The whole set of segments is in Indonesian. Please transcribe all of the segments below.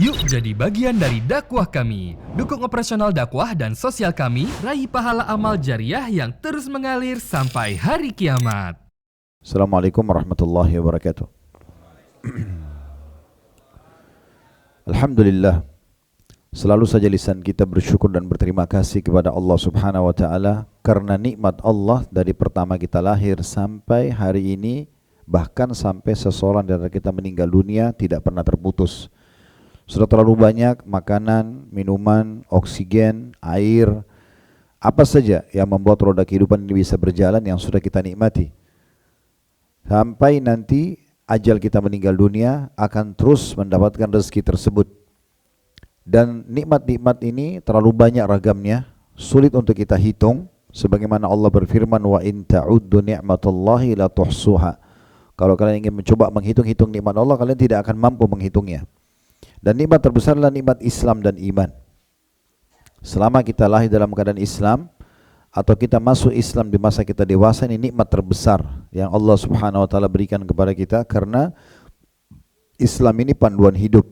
Yuk jadi bagian dari dakwah kami. Dukung operasional dakwah dan sosial kami, raih pahala amal jariah yang terus mengalir sampai hari kiamat. Assalamualaikum warahmatullahi wabarakatuh. Alhamdulillah, selalu saja lisan kita bersyukur dan berterima kasih kepada Allah Subhanahu wa taala karena nikmat Allah dari pertama kita lahir sampai hari ini, bahkan sampai seseorang dari kita meninggal dunia tidak pernah terputus. Sudah terlalu banyak makanan, minuman, oksigen, air, apa saja yang membuat roda kehidupan ini bisa berjalan yang sudah kita nikmati. Sampai nanti ajal kita meninggal dunia akan terus mendapatkan rezeki tersebut. Dan nikmat-nikmat ini terlalu banyak ragamnya, sulit untuk kita hitung. Sebagaimana Allah berfirman, wa in ta'uddu ni'matallahi la tuhsuha. Kalau kalian ingin mencoba menghitung-hitung nikmat Allah, kalian tidak akan mampu menghitungnya. Dan nikmat terbesar adalah nikmat Islam dan iman. Selama kita lahir dalam keadaan Islam atau kita masuk Islam di masa kita dewasa, ini nikmat terbesar yang Allah Subhanahu wa taala berikan kepada kita, karena Islam ini panduan hidup.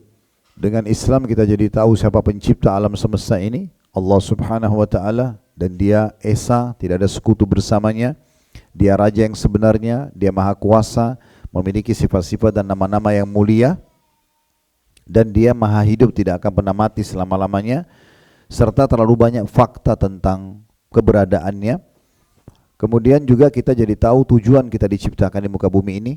Dengan Islam kita jadi tahu siapa pencipta alam semesta ini, Allah Subhanahu wa taala, dan Dia esa, tidak ada sekutu bersamanya. Dia raja yang sebenarnya, Dia maha kuasa, memiliki sifat-sifat dan nama-nama yang mulia, dan Dia maha hidup, tidak akan pernah mati selama-lamanya, serta terlalu banyak fakta tentang keberadaannya. Kemudian juga kita jadi tahu tujuan kita diciptakan di muka bumi ini,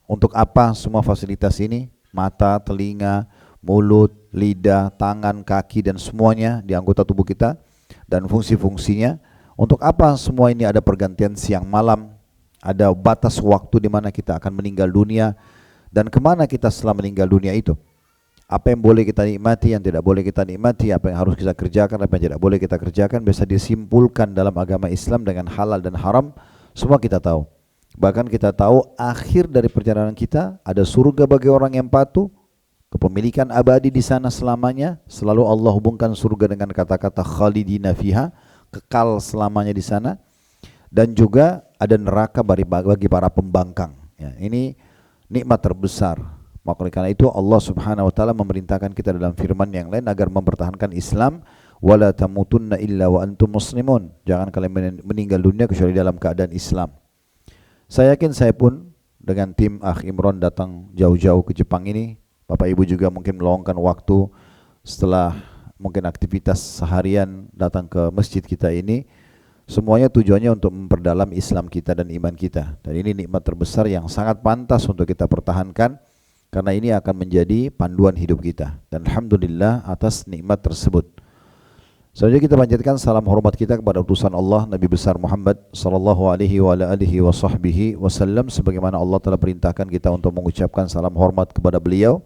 untuk apa semua fasilitas ini, mata, telinga, mulut, lidah, tangan, kaki, dan semuanya di anggota tubuh kita, dan fungsi-fungsinya. Untuk apa semua ini ada pergantian siang malam, ada batas waktu di mana kita akan meninggal dunia, dan kemana kita setelah meninggal dunia itu. Apa yang boleh kita nikmati, yang tidak boleh kita nikmati, apa yang harus kita kerjakan, apa yang tidak boleh kita kerjakan, bisa disimpulkan dalam agama Islam dengan halal dan haram, semua kita tahu. Bahkan kita tahu akhir dari perjalanan kita ada surga bagi orang yang patuh, kepemilikan abadi di sana selamanya. Selalu Allah hubungkan surga dengan kata-kata khalidina fiha, kekal selamanya di sana. Dan juga ada neraka bagi para pembangkang. Ya, ini nikmat terbesar. Maka karena itu Allah Subhanahu wa taala memerintahkan kita dalam firman yang lain agar mempertahankan Islam, wala tamutunna illa wa antum muslimun. Jangan kalian meninggal dunia kecuali dalam keadaan Islam. Saya yakin saya pun dengan tim Akh Imron datang jauh-jauh ke Jepang ini. Bapak Ibu juga mungkin meluangkan waktu setelah mungkin aktivitas seharian datang ke masjid kita ini. Semuanya tujuannya untuk memperdalam Islam kita dan iman kita. Dan ini nikmat terbesar yang sangat pantas untuk kita pertahankan, karena ini akan menjadi panduan hidup kita. Dan alhamdulillah atas nikmat tersebut. Selanjutnya kita panjatkan salam hormat kita kepada utusan Allah Nabi besar Muhammad sallallahu alaihi wa alihi wasallam, sebagaimana Allah telah perintahkan kita untuk mengucapkan salam hormat kepada beliau,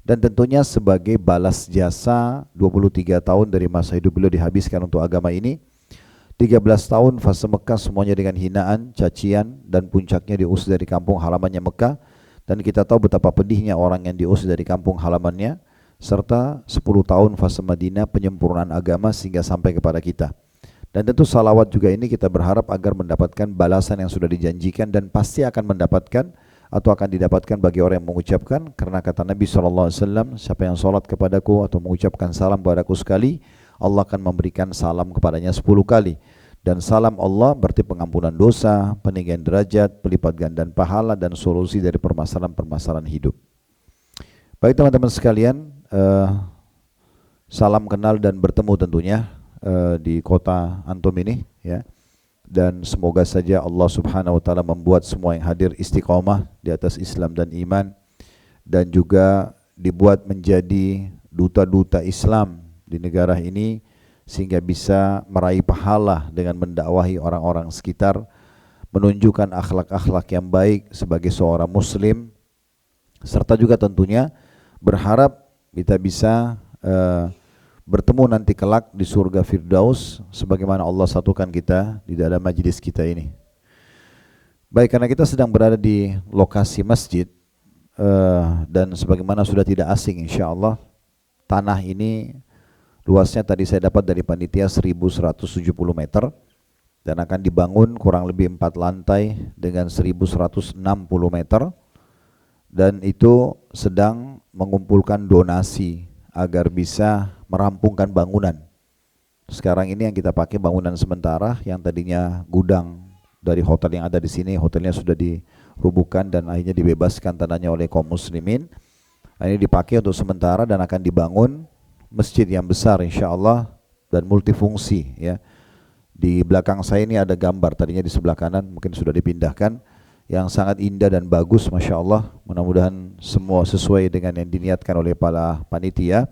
dan tentunya sebagai balas jasa 23 tahun dari masa hidup beliau dihabiskan untuk agama ini. 13 tahun fase Mekah semuanya dengan hinaan, cacian, dan puncaknya diusir dari kampung halamannya Mekah. Dan kita tahu betapa pedihnya orang yang diusir dari kampung halamannya, serta 10 tahun fase Madinah penyempurnaan agama sehingga sampai kepada kita. Dan tentu salawat juga ini kita berharap agar mendapatkan balasan yang sudah dijanjikan, dan pasti akan mendapatkan atau akan didapatkan bagi orang yang mengucapkan, karena kata Nabi SAW, siapa yang salat kepadaku atau mengucapkan salam kepadaku sekali, Allah akan memberikan salam kepadanya 10 kali. Dan salam Allah berarti pengampunan dosa, peninggian derajat, pelipat gandaan pahala, dan solusi dari permasalahan-permasalahan hidup. Baik teman-teman sekalian, salam kenal dan bertemu tentunya di kota antum ini, ya. Dan semoga saja Allah Subhanahu wa taala membuat semua yang hadir istiqomah di atas Islam dan iman, dan juga dibuat menjadi duta-duta Islam di negara ini, sehingga bisa meraih pahala dengan mendakwahi orang-orang sekitar, menunjukkan akhlak-akhlak yang baik sebagai seorang muslim, serta juga tentunya berharap kita bisa bertemu nanti kelak di surga Firdaus, sebagaimana Allah satukan kita di dalam majlis kita ini. Baik, karena kita sedang berada di lokasi masjid, dan sebagaimana sudah tidak asing insyaallah, tanah ini luasnya tadi saya dapat dari panitia 1170 meter, dan akan dibangun kurang lebih 4 lantai dengan 1160 meter, dan itu sedang mengumpulkan donasi agar bisa merampungkan bangunan. Sekarang ini yang kita pakai bangunan sementara, yang tadinya gudang dari hotel yang ada di sini, hotelnya sudah dirubuhkan dan akhirnya dibebaskan tanahnya oleh kaum muslimin. Ini dipakai untuk sementara dan akan dibangun masjid yang besar insyaallah dan multifungsi ya. Di belakang saya ini ada gambar, tadinya di sebelah kanan mungkin sudah dipindahkan, yang sangat indah dan bagus Masya Allah. Mudah-mudahan semua sesuai dengan yang diniatkan oleh para panitia,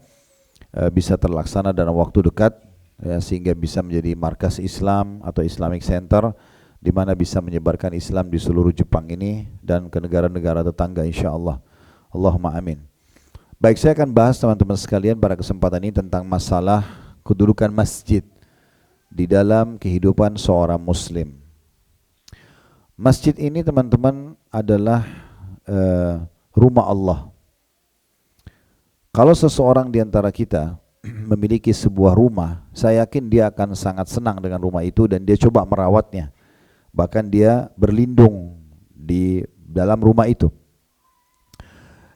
bisa terlaksana dalam waktu dekat ya, sehingga bisa menjadi markas Islam atau Islamic Center di mana bisa menyebarkan Islam di seluruh Jepang ini dan ke negara-negara tetangga insya Allah. Allahumma amin. Baik, saya akan bahas teman-teman sekalian pada kesempatan ini tentang masalah kedudukan masjid di dalam kehidupan seorang muslim. Masjid ini teman-teman adalah rumah Allah. Kalau seseorang di antara kita memiliki sebuah rumah, saya yakin dia akan sangat senang dengan rumah itu dan dia coba merawatnya. Bahkan dia berlindung di dalam rumah itu.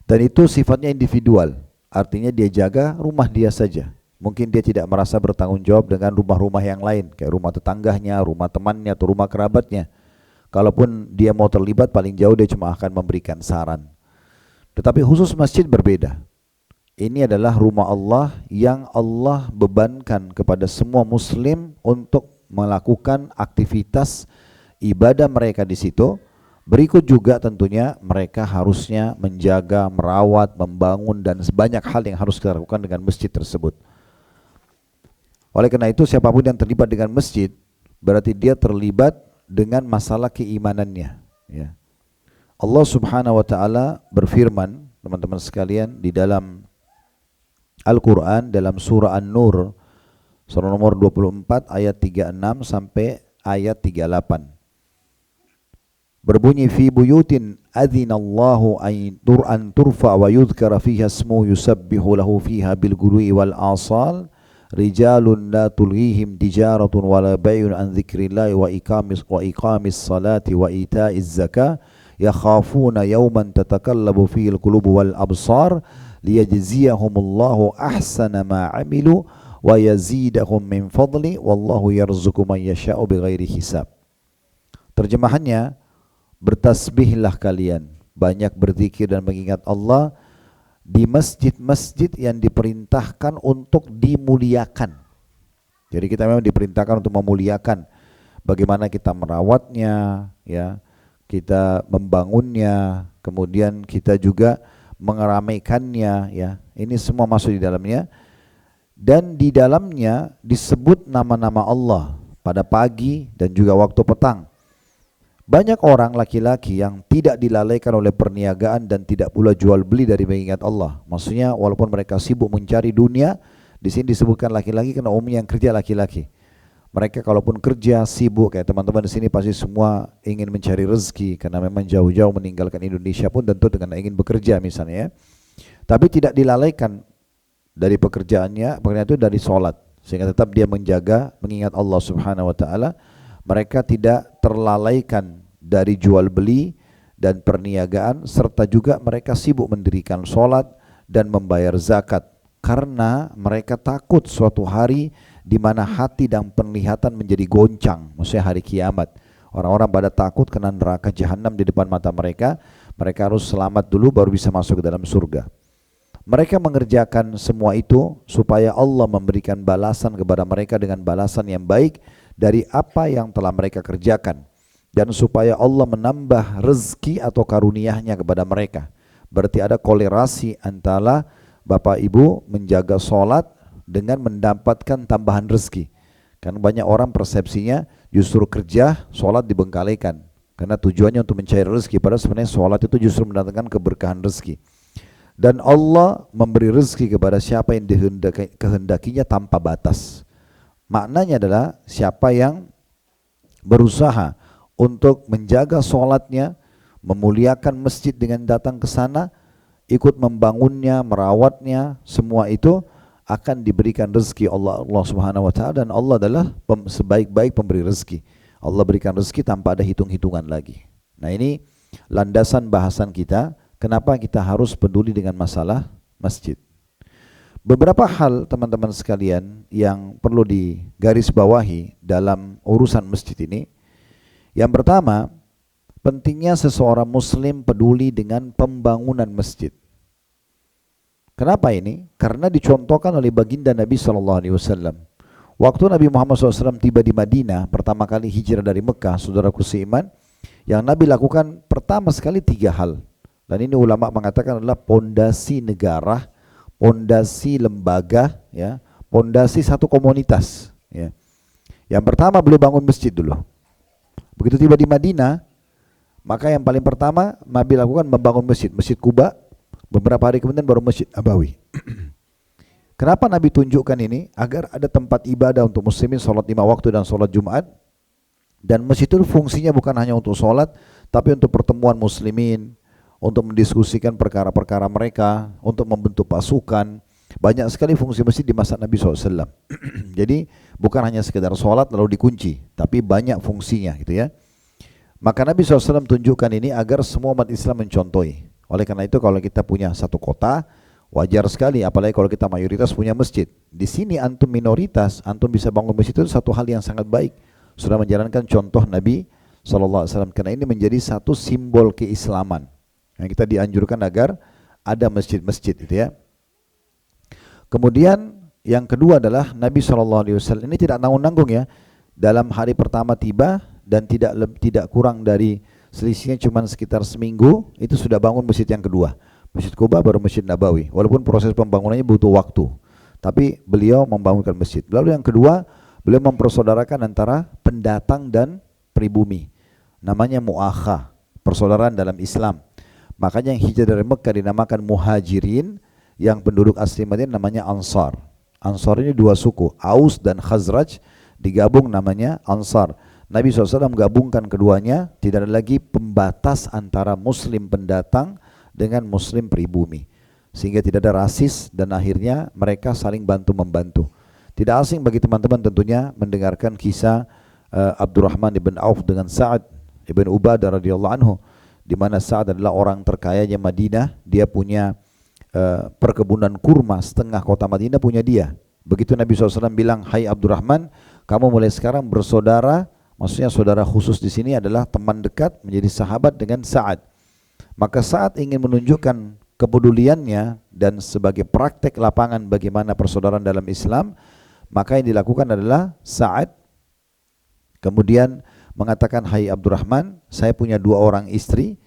Dan itu sifatnya individual, artinya dia jaga rumah dia saja. Mungkin dia tidak merasa bertanggung jawab dengan rumah-rumah yang lain, kayak rumah tetangganya, rumah temannya, atau rumah kerabatnya. Kalaupun dia mau terlibat, paling jauh dia cuma akan memberikan saran. Tetapi khusus masjid berbeda. Ini adalah rumah Allah yang Allah bebankan kepada semua muslim untuk melakukan aktivitas ibadah mereka di situ. Berikut juga tentunya mereka harusnya menjaga, merawat, membangun dan sebanyak hal yang harus kita lakukan dengan masjid tersebut. Oleh karena itu siapapun yang terlibat dengan masjid berarti dia terlibat dengan masalah keimanannya ya. Allah Subhanahu wa taala berfirman teman-teman sekalian di dalam Al-Qur'an dalam surah An-Nur surah nomor 24 ayat 36 sampai ayat 38. Berbunyi fi buyutin adzinallahu an turfa wa yudhkara fiha ismuhu yusabbihu lahu fiha bil ghudwi wal asal rijalun la tulhihim tijaratun wala bay'un an dzikrillahi wa iqamis salati wa ita'iz zakah yakhafuna yawman tatakallabu fihi al-qulubu wal absar liyajziyahumullahu ahsana ma 'amilu wa yazidahum min fadli wallahu yarzuqu man yasha'u bighairi hisab. Terjemahannya, bertasbihlah kalian, banyak berzikir dan mengingat Allah di masjid-masjid yang diperintahkan untuk dimuliakan. Jadi kita memang diperintahkan untuk memuliakan. Bagaimana kita merawatnya, ya, kita membangunnya, kemudian kita juga mengeramaikannya, ya. Ini semua masuk di dalamnya. Dan di dalamnya disebut nama-nama Allah pada pagi dan juga waktu petang. Banyak orang laki-laki yang tidak dilalaikan oleh perniagaan dan tidak pula jual beli dari mengingat Allah. Maksudnya walaupun mereka sibuk mencari dunia, di sini disebutkan laki-laki karena umumnya yang kerja laki-laki. Mereka kalaupun kerja sibuk, kayak teman-teman di sini pasti semua ingin mencari rezeki karena memang jauh-jauh meninggalkan Indonesia pun tentu dengan ingin bekerja misalnya. Tapi tidak dilalaikan dari pekerjaannya itu dari sholat, sehingga tetap dia menjaga mengingat Allah Subhanahu wa taala. Mereka tidak terlalaikan dari jual beli dan perniagaan, serta juga mereka sibuk mendirikan sholat dan membayar zakat karena mereka takut suatu hari di mana hati dan penglihatan menjadi goncang, maksudnya hari kiamat. Orang-orang pada takut kena neraka jahanam di depan mata mereka. Mereka harus selamat dulu baru bisa masuk ke dalam surga. Mereka mengerjakan semua itu supaya Allah memberikan balasan kepada mereka dengan balasan yang baik dari apa yang telah mereka kerjakan, dan supaya Allah menambah rezeki atau karunia-Nya kepada mereka. Berarti ada kolerasi antara Bapak Ibu menjaga sholat dengan mendapatkan tambahan rezeki. Karena banyak orang persepsinya justru kerja, sholat dibengkalikan karena tujuannya untuk mencari rezeki, padahal sebenarnya sholat itu justru mendatangkan keberkahan rezeki. Dan Allah memberi rezeki kepada siapa yang kehendakinya tanpa batas. Maknanya adalah siapa yang berusaha untuk menjaga sholatnya, memuliakan masjid dengan datang ke sana, ikut membangunnya, merawatnya, semua itu akan diberikan rezeki Allah Subhanahu wa taala, dan Allah adalah sebaik-baik pemberi rezeki. Allah berikan rezeki tanpa ada hitung-hitungan lagi. Nah, ini landasan bahasan kita. Kenapa kita harus peduli dengan masalah masjid? Beberapa hal teman-teman sekalian yang perlu digarisbawahi dalam urusan masjid ini. Yang pertama, pentingnya seseorang muslim peduli dengan pembangunan masjid. Kenapa ini? Karena dicontohkan oleh baginda Nabi SAW. Waktu Nabi Muhammad SAW tiba di Madinah, pertama kali hijrah dari Mekah, saudaraku seiman, yang Nabi lakukan pertama sekali 3 hal. Dan ini ulama mengatakan adalah pondasi negara, pondasi lembaga, ya, pondasi satu komunitas. Ya. Yang pertama beliau bangun masjid dulu. Begitu tiba di Madinah, maka yang paling pertama Nabi lakukan membangun masjid, Masjid Quba. Beberapa hari kemudian baru Masjid Nabawi. Kenapa Nabi tunjukkan ini? Agar ada tempat ibadah untuk muslimin, sholat 5 waktu dan sholat Jumat. Dan masjid itu fungsinya bukan hanya untuk sholat, tapi untuk pertemuan muslimin, untuk mendiskusikan perkara-perkara mereka, untuk membentuk pasukan. Banyak sekali fungsi masjid di masa Nabi SAW. Jadi bukan hanya sekedar sholat lalu dikunci, tapi banyak fungsinya gitu ya. Maka Nabi SAW tunjukkan ini agar semua umat Islam mencontohi. Oleh karena itu kalau kita punya satu kota, wajar sekali, apalagi kalau kita mayoritas punya masjid. Di sini antum minoritas, antum bisa bangun masjid itu satu hal yang sangat baik. Sudah menjalankan contoh Nabi SAW. Karena ini menjadi satu simbol keislaman. Yang kita dianjurkan agar ada masjid-masjid itu ya. Kemudian yang kedua adalah Nabi SAW ini tidak nanggung-nanggung ya. Dalam hari pertama tiba dan tidak kurang dari selisihnya cuma sekitar seminggu, itu sudah bangun masjid yang kedua. Masjid Quba baru Masjid Nabawi. Walaupun proses pembangunannya butuh waktu, tapi beliau membangunkan masjid. Lalu yang kedua, beliau mempersaudarakan antara pendatang dan pribumi. Namanya mu'akha, persaudaraan dalam Islam. Makanya yang hijrah dari Mekah dinamakan muhajirin, yang penduduk asli Madinah namanya Ansar. Ansar ini 2 suku, Aus dan Khazraj, digabung namanya Ansar. Nabi SAW menggabungkan keduanya, tidak ada lagi pembatas antara muslim pendatang dengan muslim pribumi. Sehingga tidak ada rasis dan akhirnya mereka saling bantu-membantu. Tidak asing bagi teman-teman tentunya mendengarkan kisah Abdurrahman ibn Auf dengan Sa'ad ibn Ubadah radhiyallahu anhu, di mana Sa'ad adalah orang terkayanya Madinah. Dia punya perkebunan kurma, setengah kota Madinah punya dia. Begitu Nabi SAW bilang, hai Abdurrahman, kamu mulai sekarang bersaudara. Maksudnya saudara khusus di sini adalah teman dekat, menjadi sahabat dengan Sa'ad. Maka Sa'ad ingin menunjukkan kepeduliannya dan sebagai praktek lapangan bagaimana persaudaraan dalam Islam, maka yang dilakukan adalah Sa'ad kemudian mengatakan, hai Abdurrahman, saya punya 2 orang istri,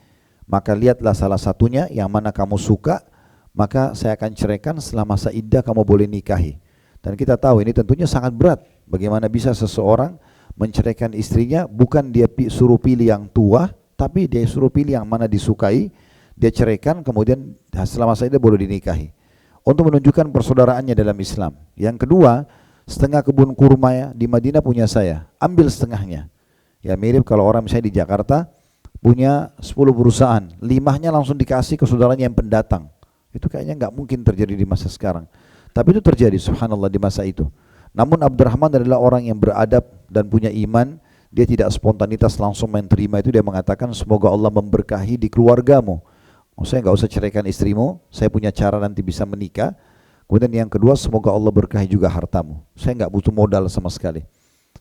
maka lihatlah salah satunya yang mana kamu suka, maka saya akan ceraikan, setelah masa iddah kamu boleh nikahi. Dan kita tahu ini tentunya sangat berat. Bagaimana bisa seseorang menceraikan istrinya, bukan dia suruh pilih yang tua, tapi dia suruh pilih yang mana disukai, dia ceraikan, kemudian setelah masa iddah boleh dinikahi. Untuk menunjukkan persaudaraannya dalam Islam. Yang kedua, setengah kebun kurma di Madinah punya saya, ambil setengahnya. Ya mirip kalau orang misalnya di Jakarta punya 10 perusahaan, 5-nya langsung dikasih ke saudaranya yang pendatang. Itu kayaknya nggak mungkin terjadi di masa sekarang. Tapi itu terjadi, subhanallah, di masa itu. Namun Abdurrahman adalah orang yang beradab dan punya iman. Dia tidak spontanitas langsung menerima itu. Dia mengatakan, semoga Allah memberkahi di keluargamu. Saya nggak usah ceraikan istrimu, saya punya cara nanti bisa menikah. Kemudian yang kedua, semoga Allah berkahi juga hartamu. Saya nggak butuh modal sama sekali.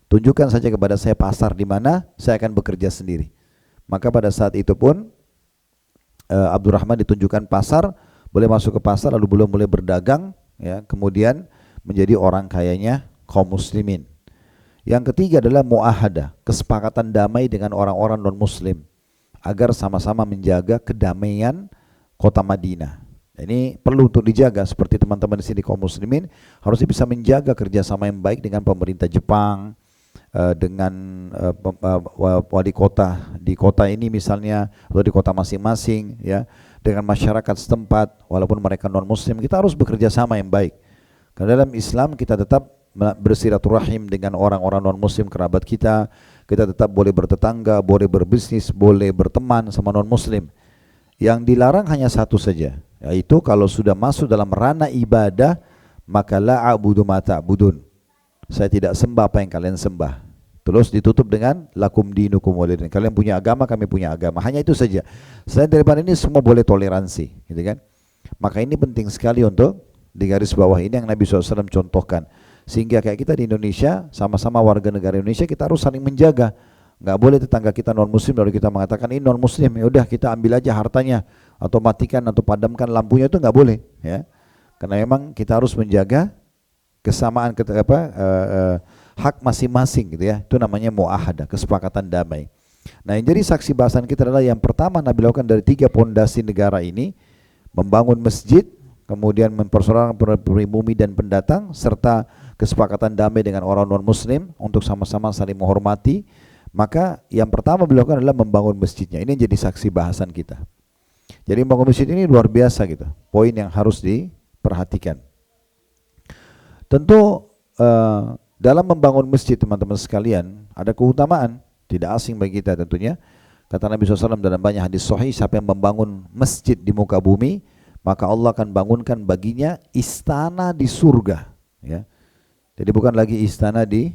Tunjukkan saja kepada saya pasar di mana, saya akan bekerja sendiri. Maka pada saat itu pun Abdurrahman ditunjukkan pasar, boleh masuk ke pasar, lalu beliau mulai berdagang, ya, kemudian menjadi orang kayanya kaum muslimin. Yang ketiga adalah muahadah, kesepakatan damai dengan orang-orang non-muslim agar sama-sama menjaga kedamaian kota Madinah. Ini perlu untuk dijaga, seperti teman-teman di sini kaum muslimin harusnya bisa menjaga kerjasama yang baik dengan pemerintah Jepang, dengan wali kota di kota ini misalnya, atau di kota masing-masing, ya, dengan masyarakat setempat. Walaupun mereka non-muslim, kita harus bekerja sama yang baik. Karena dalam Islam kita tetap bersiraturahim dengan orang-orang non-muslim kerabat kita. Kita tetap boleh bertetangga, boleh berbisnis, boleh berteman sama non-muslim. Yang dilarang hanya satu saja, yaitu kalau sudah masuk dalam ranah ibadah, maka la a'budu ma ta'budun. Saya tidak sembah apa yang kalian sembah. Terus ditutup dengan lakum dinukum waliyadin. Kalian punya agama, kami punya agama. Hanya itu saja. Selain daripada ini semua boleh toleransi, gitu kan? Maka ini penting sekali untuk di garis bawah ini yang Nabi SAW contohkan. Sehingga kayak kita di Indonesia, sama-sama warga negara Indonesia, kita harus saling menjaga. Nggak boleh tetangga kita non muslim lalu kita mengatakan ini non muslim, ya udah kita ambil aja hartanya atau matikan atau padamkan lampunya, itu nggak boleh, ya. Karena memang kita harus menjaga kesamaan hak masing-masing gitu ya. Itu namanya muahadah, kesepakatan damai. Nah, yang jadi saksi bahasan kita adalah yang pertama Nabi lakukan dari 3 pondasi negara ini, membangun masjid, kemudian mempersoalkan pribumi dan pendatang, serta kesepakatan damai dengan orang non muslim untuk sama-sama saling menghormati. Maka yang pertama beliau lakukan adalah membangun masjidnya. Ini yang jadi saksi bahasan kita. Jadi membangun masjid ini luar biasa gitu, poin yang harus diperhatikan. Tentu dalam membangun masjid teman-teman sekalian ada keutamaan, tidak asing bagi kita tentunya. Kata Nabi SAW dalam banyak hadis sahih, siapa yang membangun masjid di muka bumi, maka Allah akan bangunkan baginya istana di surga, ya. Jadi bukan lagi istana di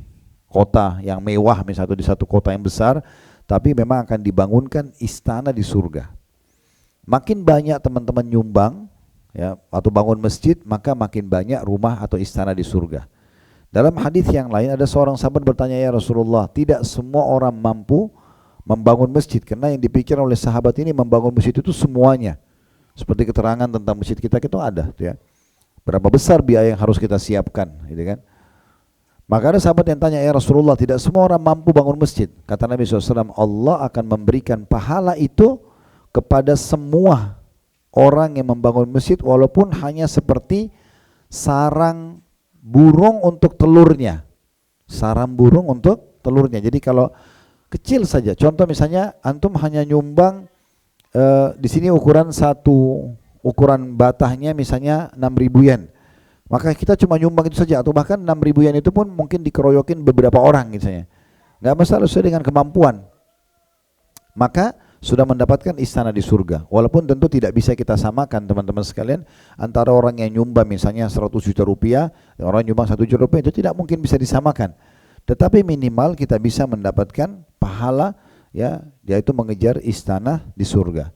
kota yang mewah misalnya di satu kota yang besar, tapi memang akan dibangunkan istana di surga. Makin banyak teman-teman nyumbang, ya, atau bangun masjid, maka makin banyak rumah atau istana di surga. Dalam hadis yang lain ada seorang sahabat bertanya, ya Rasulullah, tidak semua orang mampu membangun masjid, karena yang dipikir oleh sahabat ini membangun masjid itu semuanya. Seperti keterangan tentang masjid kita itu ada, ya. Berapa besar biaya yang harus kita siapkan, gitu kan? Maka ada sahabat yang tanya, ya Rasulullah, tidak semua orang mampu bangun masjid. Kata Nabi SAW, Allah akan memberikan pahala itu kepada semua orang yang membangun masjid, walaupun hanya seperti sarang burung untuk telurnya. Sarang burung untuk telurnya. Jadi kalau kecil saja, contoh misalnya antum hanya nyumbang di sini ukuran batahnya misalnya 6.000 yen. Maka kita cuma nyumbang itu saja, atau bahkan 6.000 yen itu pun mungkin dikeroyokin beberapa orang misalnya. Nggak masalah, sesuai dengan kemampuan. Maka sudah mendapatkan istana di surga. Walaupun tentu tidak bisa kita samakan teman-teman sekalian, antara orang yang nyumbang misalnya 100 juta rupiah, orang yang nyumbang 1 juta rupiah, itu tidak mungkin bisa disamakan. Tetapi minimal kita bisa mendapatkan pahala, ya, yaitu mengejar istana di surga.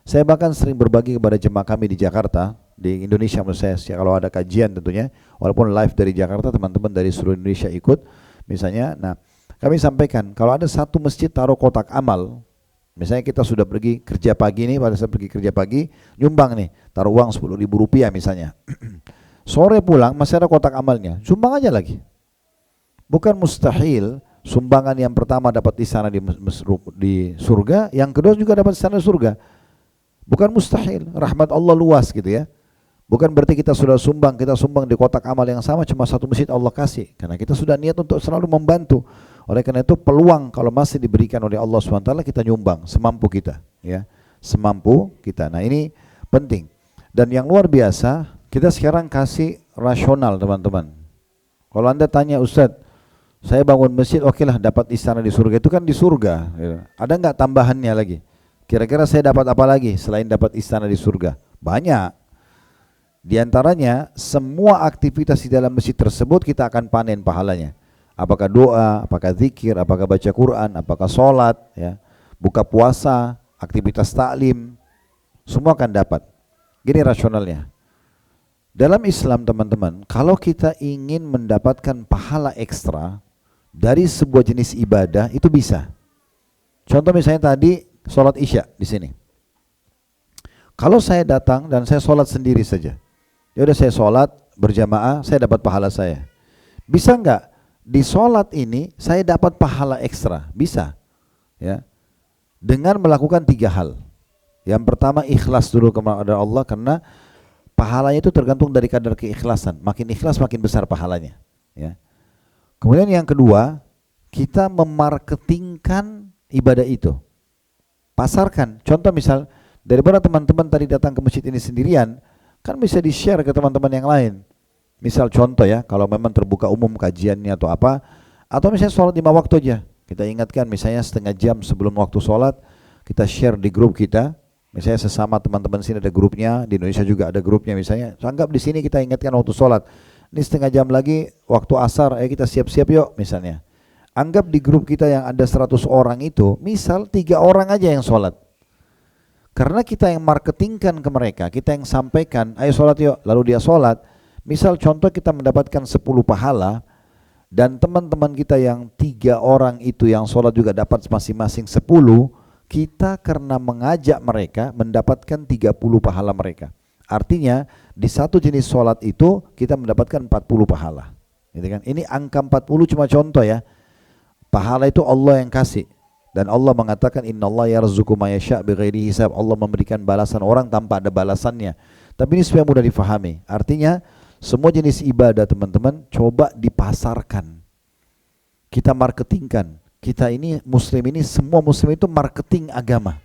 Saya bahkan sering berbagi kepada jemaah kami di Jakarta, di Indonesia menurut saya, kalau ada kajian tentunya, walaupun live dari Jakarta, teman-teman dari seluruh Indonesia ikut misalnya. Nah, kami sampaikan kalau ada satu masjid taruh kotak amal, misalnya kita sudah pergi kerja pagi nih, pada saat pergi kerja pagi nyumbang nih, taruh uang 10.000 rupiah misalnya, sore pulang masih ada kotak amalnya, sumbang aja lagi. Bukan mustahil sumbangan yang pertama dapat istana di surga, yang kedua juga dapat istana di surga. Bukan mustahil, rahmat Allah luas gitu ya. Bukan berarti kita sudah sumbang, kita sumbang di kotak amal yang sama cuma satu masjid Allah kasih, karena kita sudah niat untuk selalu membantu. Oleh karena itu peluang kalau masih diberikan oleh Allah SWT, kita nyumbang semampu kita, ya, semampu kita. Nah ini penting. Dan yang luar biasa, kita sekarang kasih rasional teman-teman. Kalau anda tanya, Ustadz, saya bangun masjid, oke lah dapat istana di surga, itu kan di surga, ya. Ada nggak tambahannya lagi? Kira-kira saya dapat apa lagi selain dapat istana di surga? Banyak. Di antaranya semua aktivitas di dalam masjid tersebut kita akan panen pahalanya. Apakah doa, apakah zikir, apakah baca Quran, apakah sholat, ya, buka puasa, aktivitas taklim, semua akan dapat. Gini rasionalnya. Dalam Islam teman-teman, kalau kita ingin mendapatkan pahala ekstra dari sebuah jenis ibadah, itu bisa. Contoh misalnya tadi sholat isya di sini. Kalau saya datang dan saya sholat sendiri saja, ya udah saya sholat berjamaah, saya dapat pahala saya. Bisa nggak di sholat ini saya dapat pahala ekstra? Bisa, ya. Dengan melakukan 3 hal. Yang pertama ikhlas dulu kepada Allah, karena pahalanya itu tergantung dari kadar keikhlasan. Makin ikhlas makin besar pahalanya, ya. Kemudian yang kedua, kita memarketingkan ibadah itu. Pasarkan. Contoh misal, daripada teman-teman tadi datang ke masjid ini sendirian, kan bisa di-share ke teman-teman yang lain. Misal contoh ya, kalau memang terbuka umum kajiannya atau apa, atau misalnya sholat 5 waktu aja, kita ingatkan misalnya setengah jam sebelum waktu sholat, kita share di grup kita. Misalnya sesama teman-teman sini ada grupnya, di Indonesia juga ada grupnya misalnya. Anggap di sini kita ingatkan waktu sholat, ini setengah jam lagi waktu asar, ayo kita siap-siap yuk misalnya. Anggap di grup kita yang ada 100 orang itu, misal 3 orang aja yang sholat. Karena kita yang marketingkan ke mereka, kita yang sampaikan, ayo sholat yuk, lalu dia sholat, Misal contoh kita mendapatkan 10 pahala, dan teman-teman kita yang 3 orang itu yang sholat juga dapat masing-masing 10, kita karena mengajak mereka mendapatkan 30 pahala mereka. Artinya di satu jenis sholat itu kita mendapatkan 40 pahala. Gitu kan? Ini angka 40 cuma contoh ya. Pahala itu Allah yang kasih. Dan Allah mengatakan innallaha yarzuqu may yasha' bighairi hisab. Allah memberikan balasan orang tanpa ada balasannya. Tapi ini supaya mudah difahami. Artinya semua jenis ibadah teman-teman coba dipasarkan. Kita marketingkan. Kita ini muslim ini, semua muslim itu marketing agama.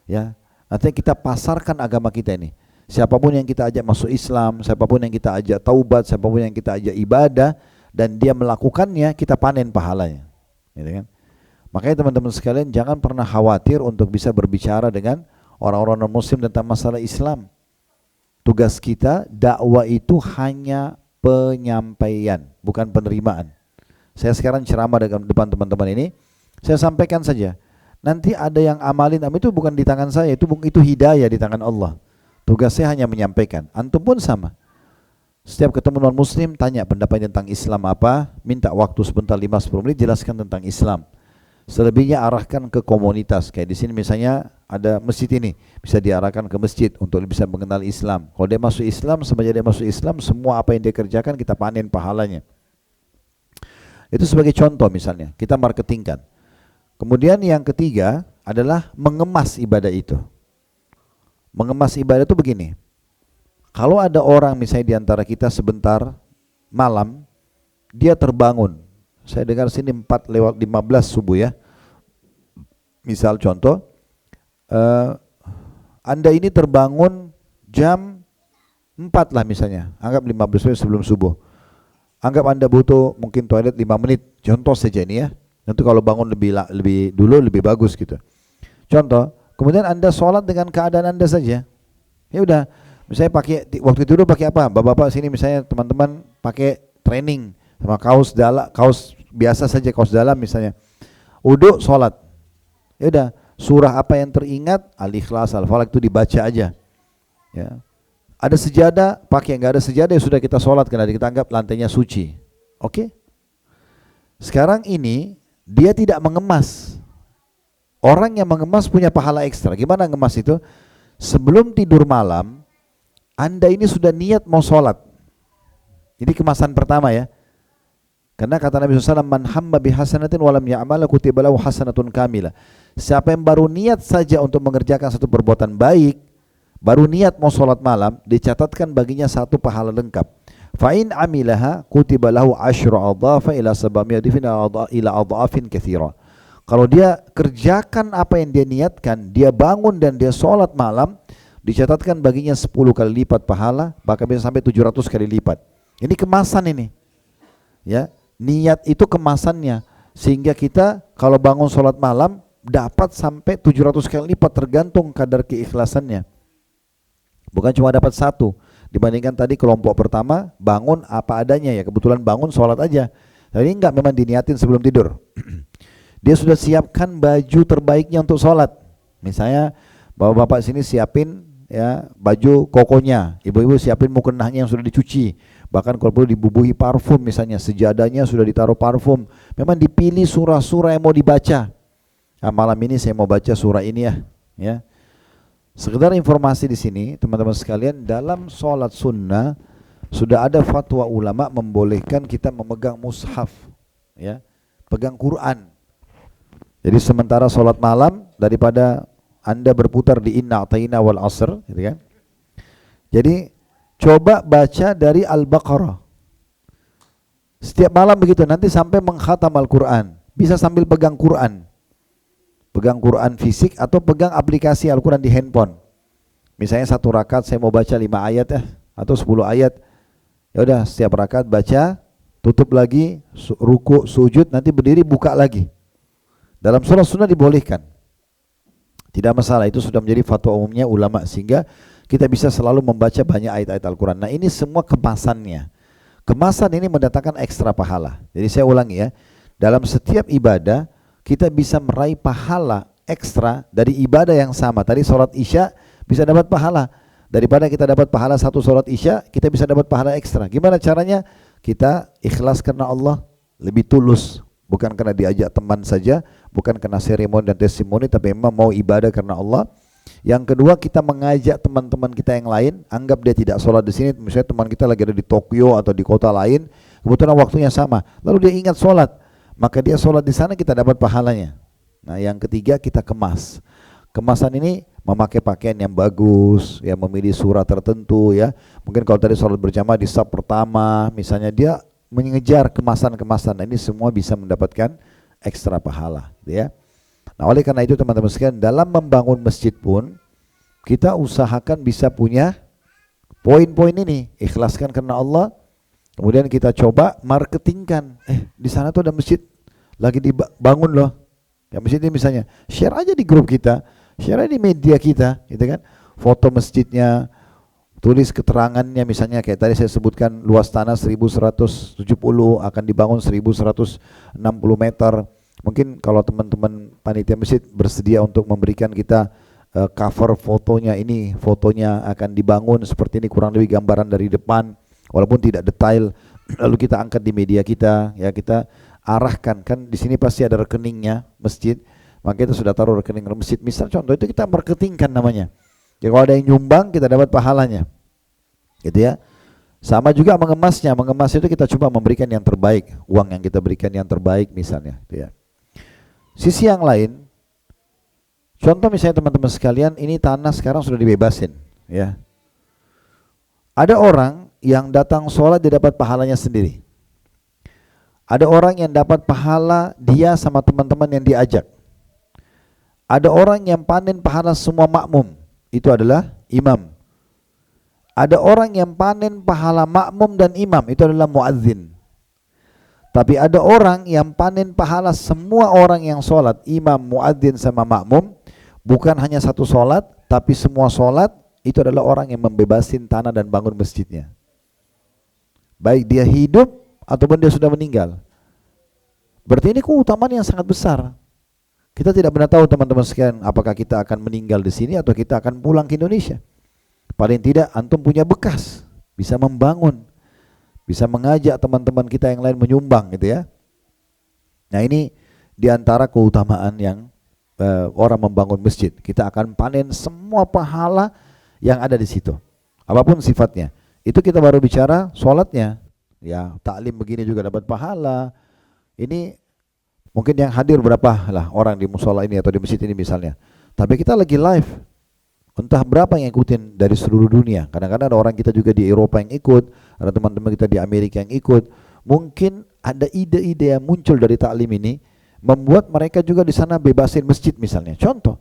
Ya. Artinya kita pasarkan agama kita ini. Siapapun yang kita ajak masuk Islam, siapapun yang kita ajak taubat, siapapun yang kita ajak ibadah dan dia melakukannya, kita panen pahalanya. Gitu kan? Makanya teman-teman sekalian jangan pernah khawatir untuk bisa berbicara dengan orang-orang non-muslim tentang masalah Islam. Tugas kita dakwah itu hanya penyampaian, bukan penerimaan. Saya sekarang ceramah di depan teman-teman ini, saya sampaikan saja. Nanti ada yang amalin, itu bukan di tangan saya, itu hidayah di tangan Allah. Tugas saya hanya menyampaikan. Antum pun sama. Setiap ketemu non-muslim, tanya pendapatnya tentang Islam apa, minta waktu sebentar 5-10 menit jelaskan tentang Islam. Selebihnya arahkan ke komunitas. Kayak di sini misalnya ada masjid ini, bisa diarahkan ke masjid untuk bisa mengenal Islam. Kalau dia masuk Islam, semenjak dia masuk Islam, semua apa yang dia kerjakan kita panen pahalanya. Itu sebagai contoh misalnya, kita marketingkan. Kemudian yang ketiga adalah mengemas ibadah itu. Mengemas ibadah itu begini. Kalau ada orang misalnya di antara kita sebentar malam, dia terbangun. Saya dengar sini 4:15 subuh ya. Misal contoh, Anda ini terbangun jam 4 lah misalnya, anggap 15 menit sebelum subuh. Anggap Anda butuh mungkin toilet 5 menit, contoh saja ini ya. Nanti kalau bangun lebih dulu lebih bagus gitu. Contoh, kemudian Anda sholat dengan keadaan Anda saja. Ya udah, misalnya pakai waktu tidur pakai apa? Bapak-bapak sini misalnya teman-teman pakai training sama kaos biasa saja, kaos dalam misalnya. Uduk sholat. Ya udah, surah apa yang teringat, Al-Ikhlas, Al-Falaq itu dibaca aja. Ya. Ada sejadah, pakai. Enggak ada sejadah ya sudah kita sholat karena kita anggap lantainya suci. Oke? Sekarang ini dia tidak mengemas. Orang yang mengemas punya pahala ekstra. Gimana ngemas itu? Sebelum tidur malam, Anda ini sudah niat mau sholat. Jadi kemasan pertama ya. Karena kata Nabi SAW, man hamma bihasanatin walam ya'mala kutiba lahu hasanatun kamilah. Siapa yang baru niat saja untuk mengerjakan satu perbuatan baik, baru niat mau sholat malam, dicatatkan baginya satu pahala lengkap. Fa'in amilaha kutiba lahu asyru adhafa ila sabamiyadifin ila adhafin kathira. Kalau dia kerjakan apa yang dia niatkan, dia bangun dan dia sholat malam, dicatatkan baginya 10 kali lipat pahala, bahkan bisa sampai 700 kali lipat. Ini kemasan ini. Ya, niat itu kemasannya, sehingga kita kalau bangun sholat malam dapat sampai 700 kali lipat tergantung kadar keikhlasannya. Bukan cuma dapat satu, dibandingkan tadi kelompok pertama bangun apa adanya ya, kebetulan bangun sholat aja. Tapi enggak, memang diniatin sebelum tidur. Dia sudah siapkan baju terbaiknya untuk sholat. Misalnya bapak-bapak sini siapin ya baju kokonya, ibu-ibu siapin mukenahnya yang sudah dicuci. Bahkan kalau perlu dibubuhi parfum misalnya, sejadahnya sudah ditaruh parfum. Memang dipilih surah-surah yang mau dibaca. Nah, malam ini saya mau baca surah ini ya. Sekedar informasi di sini teman-teman sekalian, dalam sholat sunnah sudah ada fatwa ulama membolehkan kita memegang mushaf, ya, pegang Quran. Jadi sementara sholat malam, daripada Anda berputar di inna a'tayna wal asr, gitu kan. Jadi coba baca dari Al-Baqarah. Setiap malam begitu, nanti sampai mengkhatam Al-Quran. Bisa sambil pegang Quran. Pegang Quran fisik atau pegang aplikasi Al-Quran di handphone. Misalnya satu rakaat saya mau baca 5 ayat ya, atau 10 ayat. Ya udah, setiap rakaat baca, tutup lagi, ruku, sujud, nanti berdiri buka lagi. Dalam sholat sunnah dibolehkan. Tidak masalah, itu sudah menjadi fatwa umumnya ulama, sehingga kita bisa selalu membaca banyak ayat-ayat Al-Quran. Nah ini semua kemasannya. Kemasan ini mendatangkan ekstra pahala. Jadi saya ulangi ya, dalam setiap ibadah kita bisa meraih pahala ekstra dari ibadah yang sama. Tadi sholat isya bisa dapat pahala. Daripada kita dapat pahala satu sholat isya, kita bisa dapat pahala ekstra. Gimana caranya? Kita ikhlas karena Allah, lebih tulus. Bukan karena diajak teman saja, bukan karena seremoni dan testimoni, tapi memang mau ibadah karena Allah. Yang kedua, kita mengajak teman-teman kita yang lain. Anggap dia tidak sholat di sini, misalnya teman kita lagi ada di Tokyo atau di kota lain, kebetulan waktunya sama, lalu dia ingat sholat, maka dia sholat di sana, kita dapat pahalanya. Nah, yang ketiga, kita kemas. Kemasan ini memakai pakaian yang bagus, ya, memilih surah tertentu, ya. Mungkin kalau tadi sholat berjamaah di saf pertama, misalnya dia mengejar kemasan-kemasan. Nah, ini semua bisa mendapatkan ekstra pahala, ya. Nah, oleh karena itu teman-teman sekalian, dalam membangun masjid pun kita usahakan bisa punya poin-poin ini. Ikhlaskan karena Allah. Kemudian kita coba marketingkan. Di sana tuh ada masjid lagi dibangun loh. Ya, masjid ini misalnya share aja di grup kita, share aja di media kita, gitu kan. Foto masjidnya, tulis keterangannya, misalnya kayak tadi saya sebutkan luas tanah 1170, akan dibangun 1160 meter. Mungkin kalau teman-teman panitia masjid bersedia untuk memberikan kita cover fotonya, ini fotonya akan dibangun seperti ini, kurang lebih gambaran dari depan, walaupun tidak detail, lalu kita angkat di media kita, ya, kita arahkan, kan di sini pasti ada rekeningnya masjid, maka kita sudah taruh rekening masjid. Misal contoh itu kita marketingkan namanya. Jadi kalau ada yang nyumbang, kita dapat pahalanya, gitu ya. Sama juga mengemasnya. Mengemas itu kita coba memberikan yang terbaik, uang yang kita berikan yang terbaik misalnya, gitu ya. Sisi yang lain, contoh misalnya teman-teman sekalian, ini tanah sekarang sudah dibebasin, ya. Ada orang yang datang sholat dia dapat pahalanya sendiri. Ada orang yang dapat pahala dia sama teman-teman yang diajak. Ada orang yang panen pahala semua makmum, itu adalah imam. Ada orang yang panen pahala makmum dan imam, itu adalah muadzin. Tapi ada orang yang panen pahala semua orang yang sholat, imam, muadzin sama makmum, bukan hanya satu sholat, tapi semua sholat, itu adalah orang yang membebasin tanah dan bangun masjidnya. Baik dia hidup ataupun dia sudah meninggal. Berarti ini keutamaan yang sangat besar. Kita tidak pernah tahu teman-teman sekalian, apakah kita akan meninggal di sini atau kita akan pulang ke Indonesia. Paling tidak antum punya bekas, bisa membangun, bisa mengajak teman-teman kita yang lain menyumbang, gitu ya. Nah, ini diantara keutamaan yang orang membangun masjid. Kita akan panen semua pahala yang ada di situ, apapun sifatnya. Itu kita baru bicara sholatnya, ya. Taklim begini juga dapat pahala. Ini mungkin yang hadir berapa lah orang di musola ini atau di masjid ini misalnya. Tapi kita lagi live, entah berapa yang ikutin dari seluruh dunia. Kadang-kadang ada orang kita juga di Eropa yang ikut, ada teman-teman kita di Amerika yang ikut. Mungkin ada ide-ide yang muncul dari taklim ini, membuat mereka juga di sana bebasin masjid misalnya. Contoh,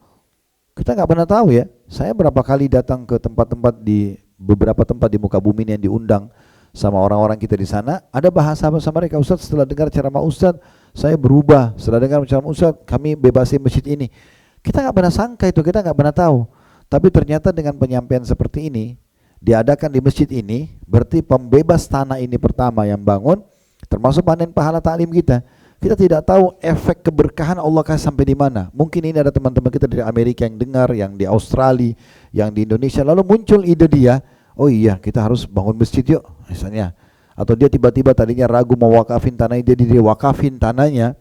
kita nggak pernah tahu ya. Saya berapa kali datang ke tempat-tempat di beberapa tempat di muka bumi ini yang diundang sama orang-orang kita di sana, ada bahasa mereka, Ustaz, setelah dengar ceramah Ustaz, saya berubah. Setelah dengar ceramah Ustaz, kami bebasin masjid ini. Kita nggak pernah sangka itu, kita nggak pernah tahu. Tapi ternyata dengan penyampaian seperti ini, diadakan di masjid ini, berarti pembebas tanah ini pertama yang bangun, termasuk panen pahala taklim kita. Kita tidak tahu efek keberkahan Allah kasih sampai di mana. Mungkin ini ada teman-teman kita dari Amerika yang dengar, yang di Australia, yang di Indonesia, lalu muncul ide dia, oh iya kita harus bangun masjid yuk misalnya. Atau dia tiba-tiba tadinya ragu mau wakafin tanah, dia wakafin tanahnya.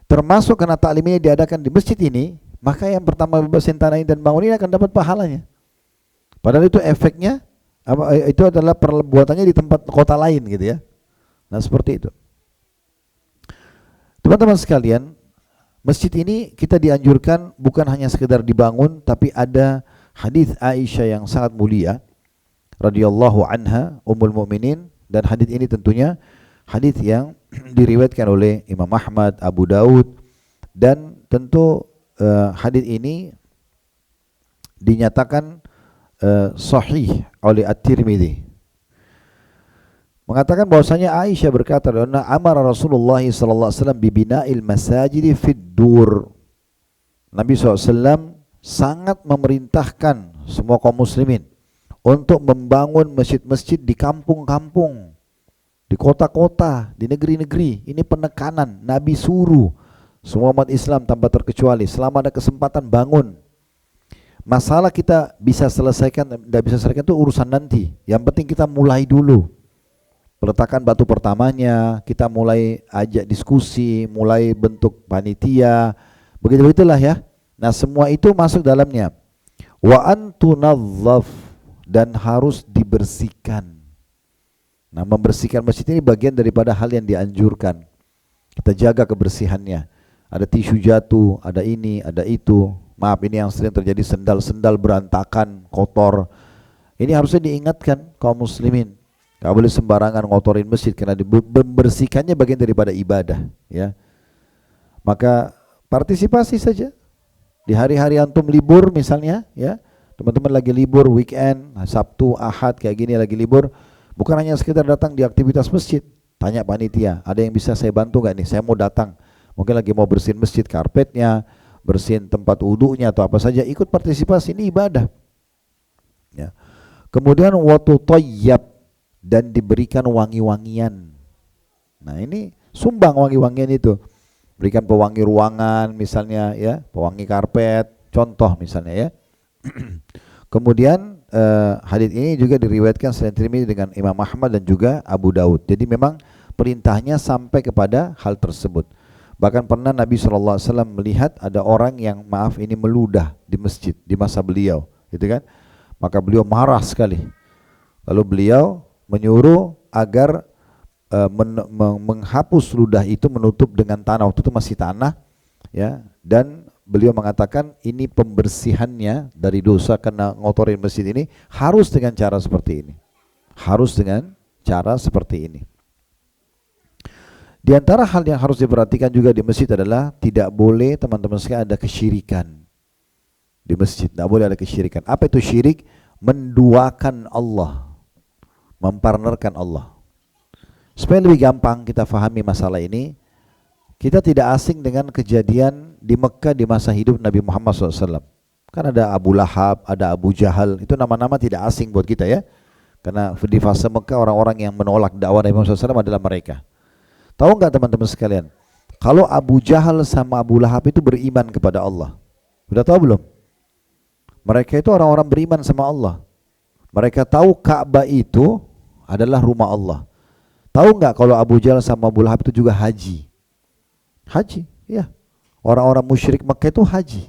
Termasuk karena taklim ini diadakan di masjid ini, maka yang pertama bebasin tanah ini dan bangun ini akan dapat pahalanya. Padahal itu efeknya itu adalah perbuatannya di tempat kota lain, gitu ya. Nah, seperti itu. Teman-teman sekalian, masjid ini kita dianjurkan bukan hanya sekedar dibangun, tapi ada hadis Aisyah yang sangat mulia radhiyallahu anha, ummul mukminin, dan hadis ini tentunya hadis yang diriwayatkan oleh Imam Ahmad, Abu Daud, dan tentu hadis ini dinyatakan sahih oleh At-Tirmidzi. Mengatakan bahwasanya Aisyah berkata, amara Rasulullah sallallahu alaihi wasallam bi bina'il masajid fid dur. Nabi SAW sangat memerintahkan semua kaum muslimin untuk membangun masjid-masjid di kampung-kampung, di kota-kota, di negeri-negeri. Ini penekanan, Nabi suruh semua umat Islam tanpa terkecuali, selama ada kesempatan bangun. Masalah kita bisa selesaikan, tidak bisa selesaikan itu urusan nanti. Yang penting kita mulai dulu. Peletakan batu pertamanya, kita mulai ajak diskusi, mulai bentuk panitia, begitulah ya. Nah semua itu masuk dalamnya. Wa antunadzaf, dan harus dibersihkan. Nah membersihkan masjid ini bagian daripada hal yang dianjurkan. Kita jaga kebersihannya. Ada tisu jatuh, ada ini, ada itu. Maaf, ini yang sering terjadi, sendal-sendal berantakan, kotor. Ini harusnya diingatkan kaum muslimin. Gak boleh sembarangan ngotorin masjid, karena membersihkannya bagian daripada ibadah, ya. Maka partisipasi saja. Di hari-hari antum libur misalnya, ya, teman-teman lagi libur weekend, Sabtu, Ahad kayak gini lagi libur, bukan hanya sekedar datang di aktivitas masjid. Tanya panitia, ada yang bisa saya bantu gak nih? Saya mau datang. Mungkin lagi mau bersihin masjid, karpetnya, bersihin tempat wudunya atau apa saja, ikut partisipasi, ini ibadah. Ya. Kemudian waktu toyab, dan diberikan wangi-wangian. Nah ini sumbang wangi-wangian itu. Berikan pewangi ruangan misalnya, ya, pewangi karpet, contoh misalnya, ya. Kemudian hadits ini juga diriwayatkan selain Tirmidzi dengan Imam Ahmad dan juga Abu Daud. Jadi memang perintahnya sampai kepada hal tersebut. Bahkan pernah Nabi SAW melihat ada orang yang ini meludah di masjid di masa beliau, gitu kan? Maka beliau marah sekali. Lalu beliau menyuruh agar menghapus ludah itu, menutup dengan tanah. Waktu itu masih tanah, ya. Dan beliau mengatakan ini pembersihannya dari dosa karena ngotorin masjid ini harus dengan cara seperti ini. Harus dengan cara seperti ini. Di antara hal yang harus diperhatikan juga di masjid adalah tidak boleh teman-teman sekalian ada kesyirikan di masjid. Tidak boleh ada kesyirikan. Apa itu syirik? Menduakan Allah, mempartnerkan Allah. Supaya lebih gampang kita fahami masalah ini, kita tidak asing dengan kejadian di Mekah di masa hidup Nabi Muhammad SAW. Kan ada Abu Lahab, ada Abu Jahal, itu nama-nama tidak asing buat kita, ya. Karena di fase Mekah orang-orang yang menolak dakwah Nabi Muhammad SAW adalah mereka. Tahu nggak teman-teman sekalian, kalau Abu Jahal sama Abu Lahab itu beriman kepada Allah? Sudah tahu belum? Mereka itu orang-orang beriman sama Allah. Mereka tahu Ka'bah itu adalah rumah Allah. Tahu nggak kalau Abu Jahal sama Abu Lahab itu juga haji? Haji, ya. Orang-orang musyrik Mekah itu haji.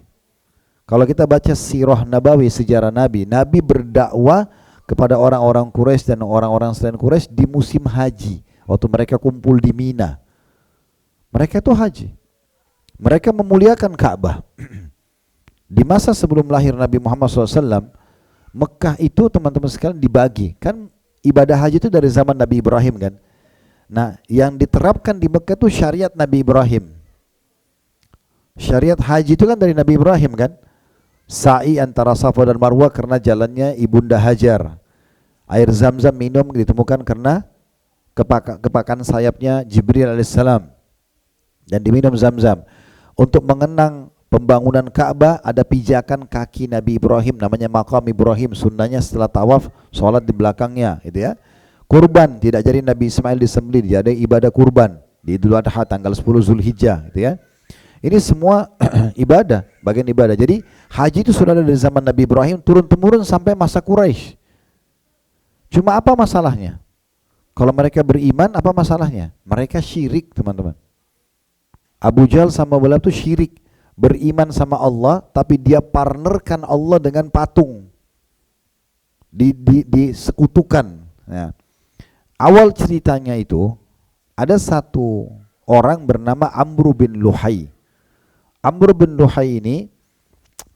Kalau kita baca sirah Nabawi, sejarah Nabi, Nabi berdakwah kepada orang-orang Quraisy dan orang-orang selain Quraisy di musim haji, waktu mereka kumpul di Mina. Mereka itu haji. Mereka memuliakan Ka'bah. Di masa sebelum lahir Nabi Muhammad SAW, Mekah itu teman-teman sekalian dibagi. Kan ibadah haji itu dari zaman Nabi Ibrahim, kan? Nah, yang diterapkan di Mekah itu syariat Nabi Ibrahim. Syariat haji itu kan dari Nabi Ibrahim, kan? Sa'i antara Safa dan Marwah karena jalannya Ibunda Hajar. Air Zam-Zam minum ditemukan karena kepakan sayapnya Jibril alaihissalam, dan diminum Zam-Zam. Untuk mengenang pembangunan Ka'bah ada pijakan kaki Nabi Ibrahim, namanya Maqam Ibrahim. Sunnahnya setelah tawaf sholat di belakangnya, gitu ya. Kurban tidak jadi Nabi Ismail disembelih, dia ada ibadah kurban di Idul Adha tanggal 10 Zulhijjah, gitu ya. Ini semua ibadah, bagian ibadah. Jadi haji itu sudah ada dari zaman Nabi Ibrahim turun temurun sampai masa Quraisy. Cuma apa masalahnya? Kalau mereka beriman, apa masalahnya? Mereka syirik, teman-teman. Abu Jahal sama Abu Lahab itu syirik, beriman sama Allah tapi dia partnerkan Allah dengan patung, disekutukan. Ya. Awal ceritanya itu ada satu orang bernama Amr bin Luhai. Amr bin Luhai ini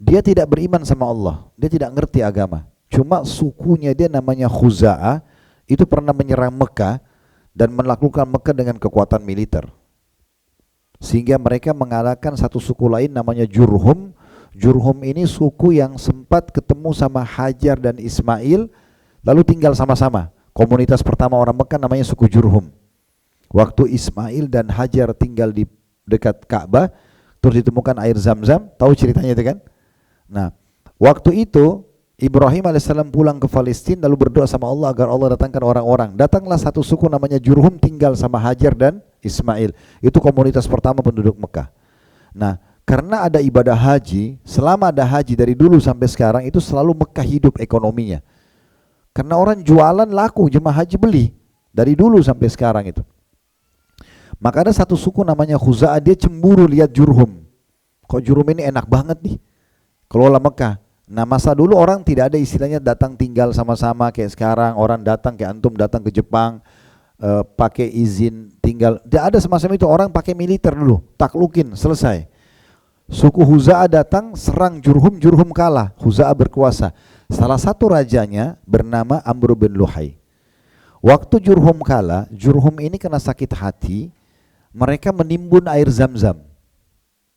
dia tidak beriman sama Allah, dia tidak ngerti agama. Cuma sukunya dia namanya Khuza'ah, itu pernah menyerang Mekah dan menaklukkan Mekah dengan kekuatan militer. Sehingga mereka mengalahkan satu suku lain namanya Jurhum. Jurhum ini suku yang sempat ketemu sama Hajar dan Ismail lalu tinggal sama-sama. Komunitas pertama orang Mekah namanya suku Jurhum. Waktu Ismail dan Hajar tinggal di dekat Ka'bah, terus ditemukan air Zam-Zam, tahu ceritanya itu kan? Nah, waktu itu Ibrahim alaihissalam pulang ke Palestina lalu berdoa sama Allah agar Allah datangkan orang-orang. Datanglah satu suku namanya Jurhum tinggal sama Hajar dan Ismail. Itu komunitas pertama penduduk Mekah. Nah, Karena ada ibadah haji, selama ada haji dari dulu sampai sekarang itu selalu Mekah hidup ekonominya. Karena orang jualan laku, jemaah haji beli dari dulu sampai sekarang itu. Maka ada satu suku namanya Khuza'ah, dia cemburu lihat Jurhum. Kok Jurhum ini enak banget nih, kelola Mekah. Nah masa dulu orang tidak ada istilahnya datang tinggal sama-sama kayak sekarang. Orang datang kayak antum datang ke Jepang, pakai izin tinggal. Tidak ada semacam itu, orang pakai militer dulu, taklukin, selesai. Suku Khuza'ah datang serang Jurhum, Jurhum kalah, Khuza'ah berkuasa. Salah satu rajanya bernama Amr bin Luhai. Waktu Jurhum kalah, Jurhum ini kena sakit hati, mereka menimbun air Zam-Zam.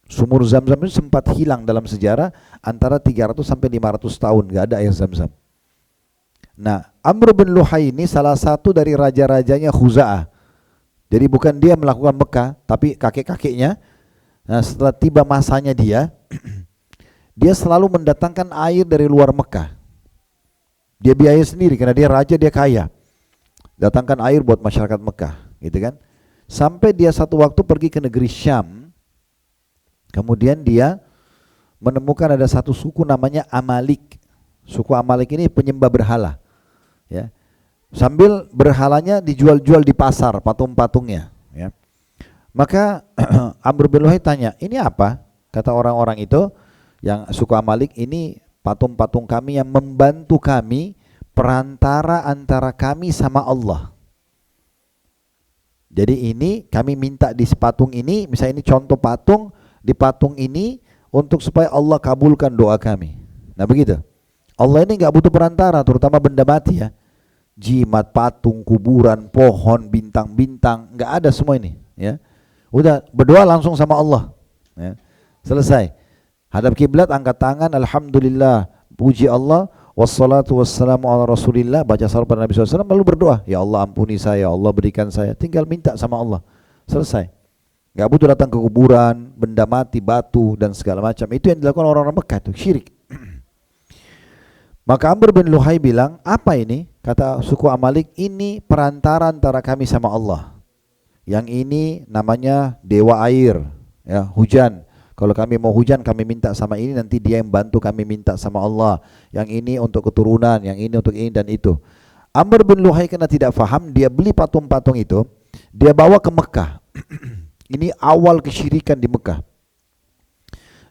Sumur Zam-Zam itu sempat hilang dalam sejarah, antara 300 sampai 500 tahun gak ada air Zam-Zam. Nah, Amr bin Luhai ini salah satu dari raja-rajanya Khuza'ah. Jadi bukan dia melakukan Mekah, tapi kakek-kakeknya. Nah, setelah tiba masanya dia, dia selalu mendatangkan air dari luar Mekah. Dia biaya sendiri karena dia raja, dia kaya. Datangkan air buat masyarakat Mekah, gitu kan? Sampai dia satu waktu pergi ke negeri Syam. Kemudian dia menemukan ada satu suku namanya Amalik. Suku Amalik ini penyembah berhala, ya. Sambil berhalanya dijual-jual di pasar, patung-patungnya, ya. Maka Amr bin Luhai tanya, ini apa? Kata orang-orang itu yang suku Amalik, ini patung-patung kami yang membantu kami, perantara antara kami sama Allah. Jadi ini kami minta di patung ini, misalnya ini contoh patung, di patung ini untuk supaya Allah kabulkan doa kami. Nah begitu. Allah ini nggak butuh perantara, terutama benda mati ya. Jimat, patung, kuburan, pohon, bintang-bintang, nggak ada semua ini. Ya, udah berdoa langsung sama Allah. Ya. Selesai. Hadap kiblat, angkat tangan, alhamdulillah, puji Allah, wassalatu wassalamu ala rasulillah, baca salam pada Nabi SAW, lalu berdoa, ya Allah ampuni saya, Allah berikan saya, tinggal minta sama Allah. Selesai. Gak butuh datang ke kuburan, benda mati, batu dan segala macam. Itu yang dilakukan orang-orang Mekah, itu syirik. Maka Amr bin Luhai bilang, apa ini? Kata suku Amalik, ini perantara antara kami sama Allah. Yang ini namanya dewa air, ya, hujan. Kalau kami mau hujan, kami minta sama ini, nanti dia yang bantu kami minta sama Allah. Yang ini untuk keturunan, yang ini untuk ini dan itu. Amr bin Luhai karena tidak faham, dia beli patung-patung itu, dia bawa ke Mekah. Ini awal kesyirikan di Mekah.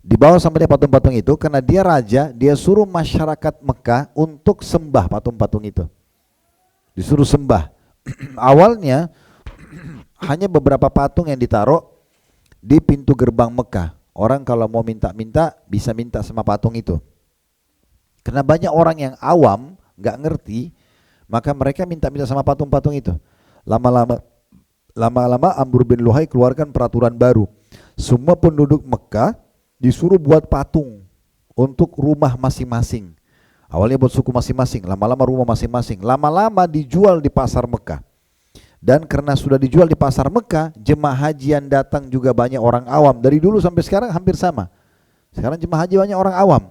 Dibawa sama dia patung-patung itu, karena dia raja, dia suruh masyarakat Mekah untuk sembah patung-patung itu. Disuruh sembah. Awalnya hanya beberapa patung yang ditaruh di pintu gerbang Mekah. Orang kalau mau minta-minta bisa minta sama patung itu. Karena banyak orang yang awam, nggak ngerti, maka mereka minta-minta sama patung-patung itu. Lama-lama Amr bin Luhai keluarkan peraturan baru. Semua penduduk Mekah disuruh buat patung untuk rumah masing-masing. Awalnya buat suku masing-masing, lama-lama rumah masing-masing. Lama-lama dijual di pasar Mekah. Dan karena sudah dijual di pasar Mekah, jemaah haji yang datang juga banyak orang awam. Dari dulu sampai sekarang hampir sama. Sekarang jemaah haji banyak orang awam.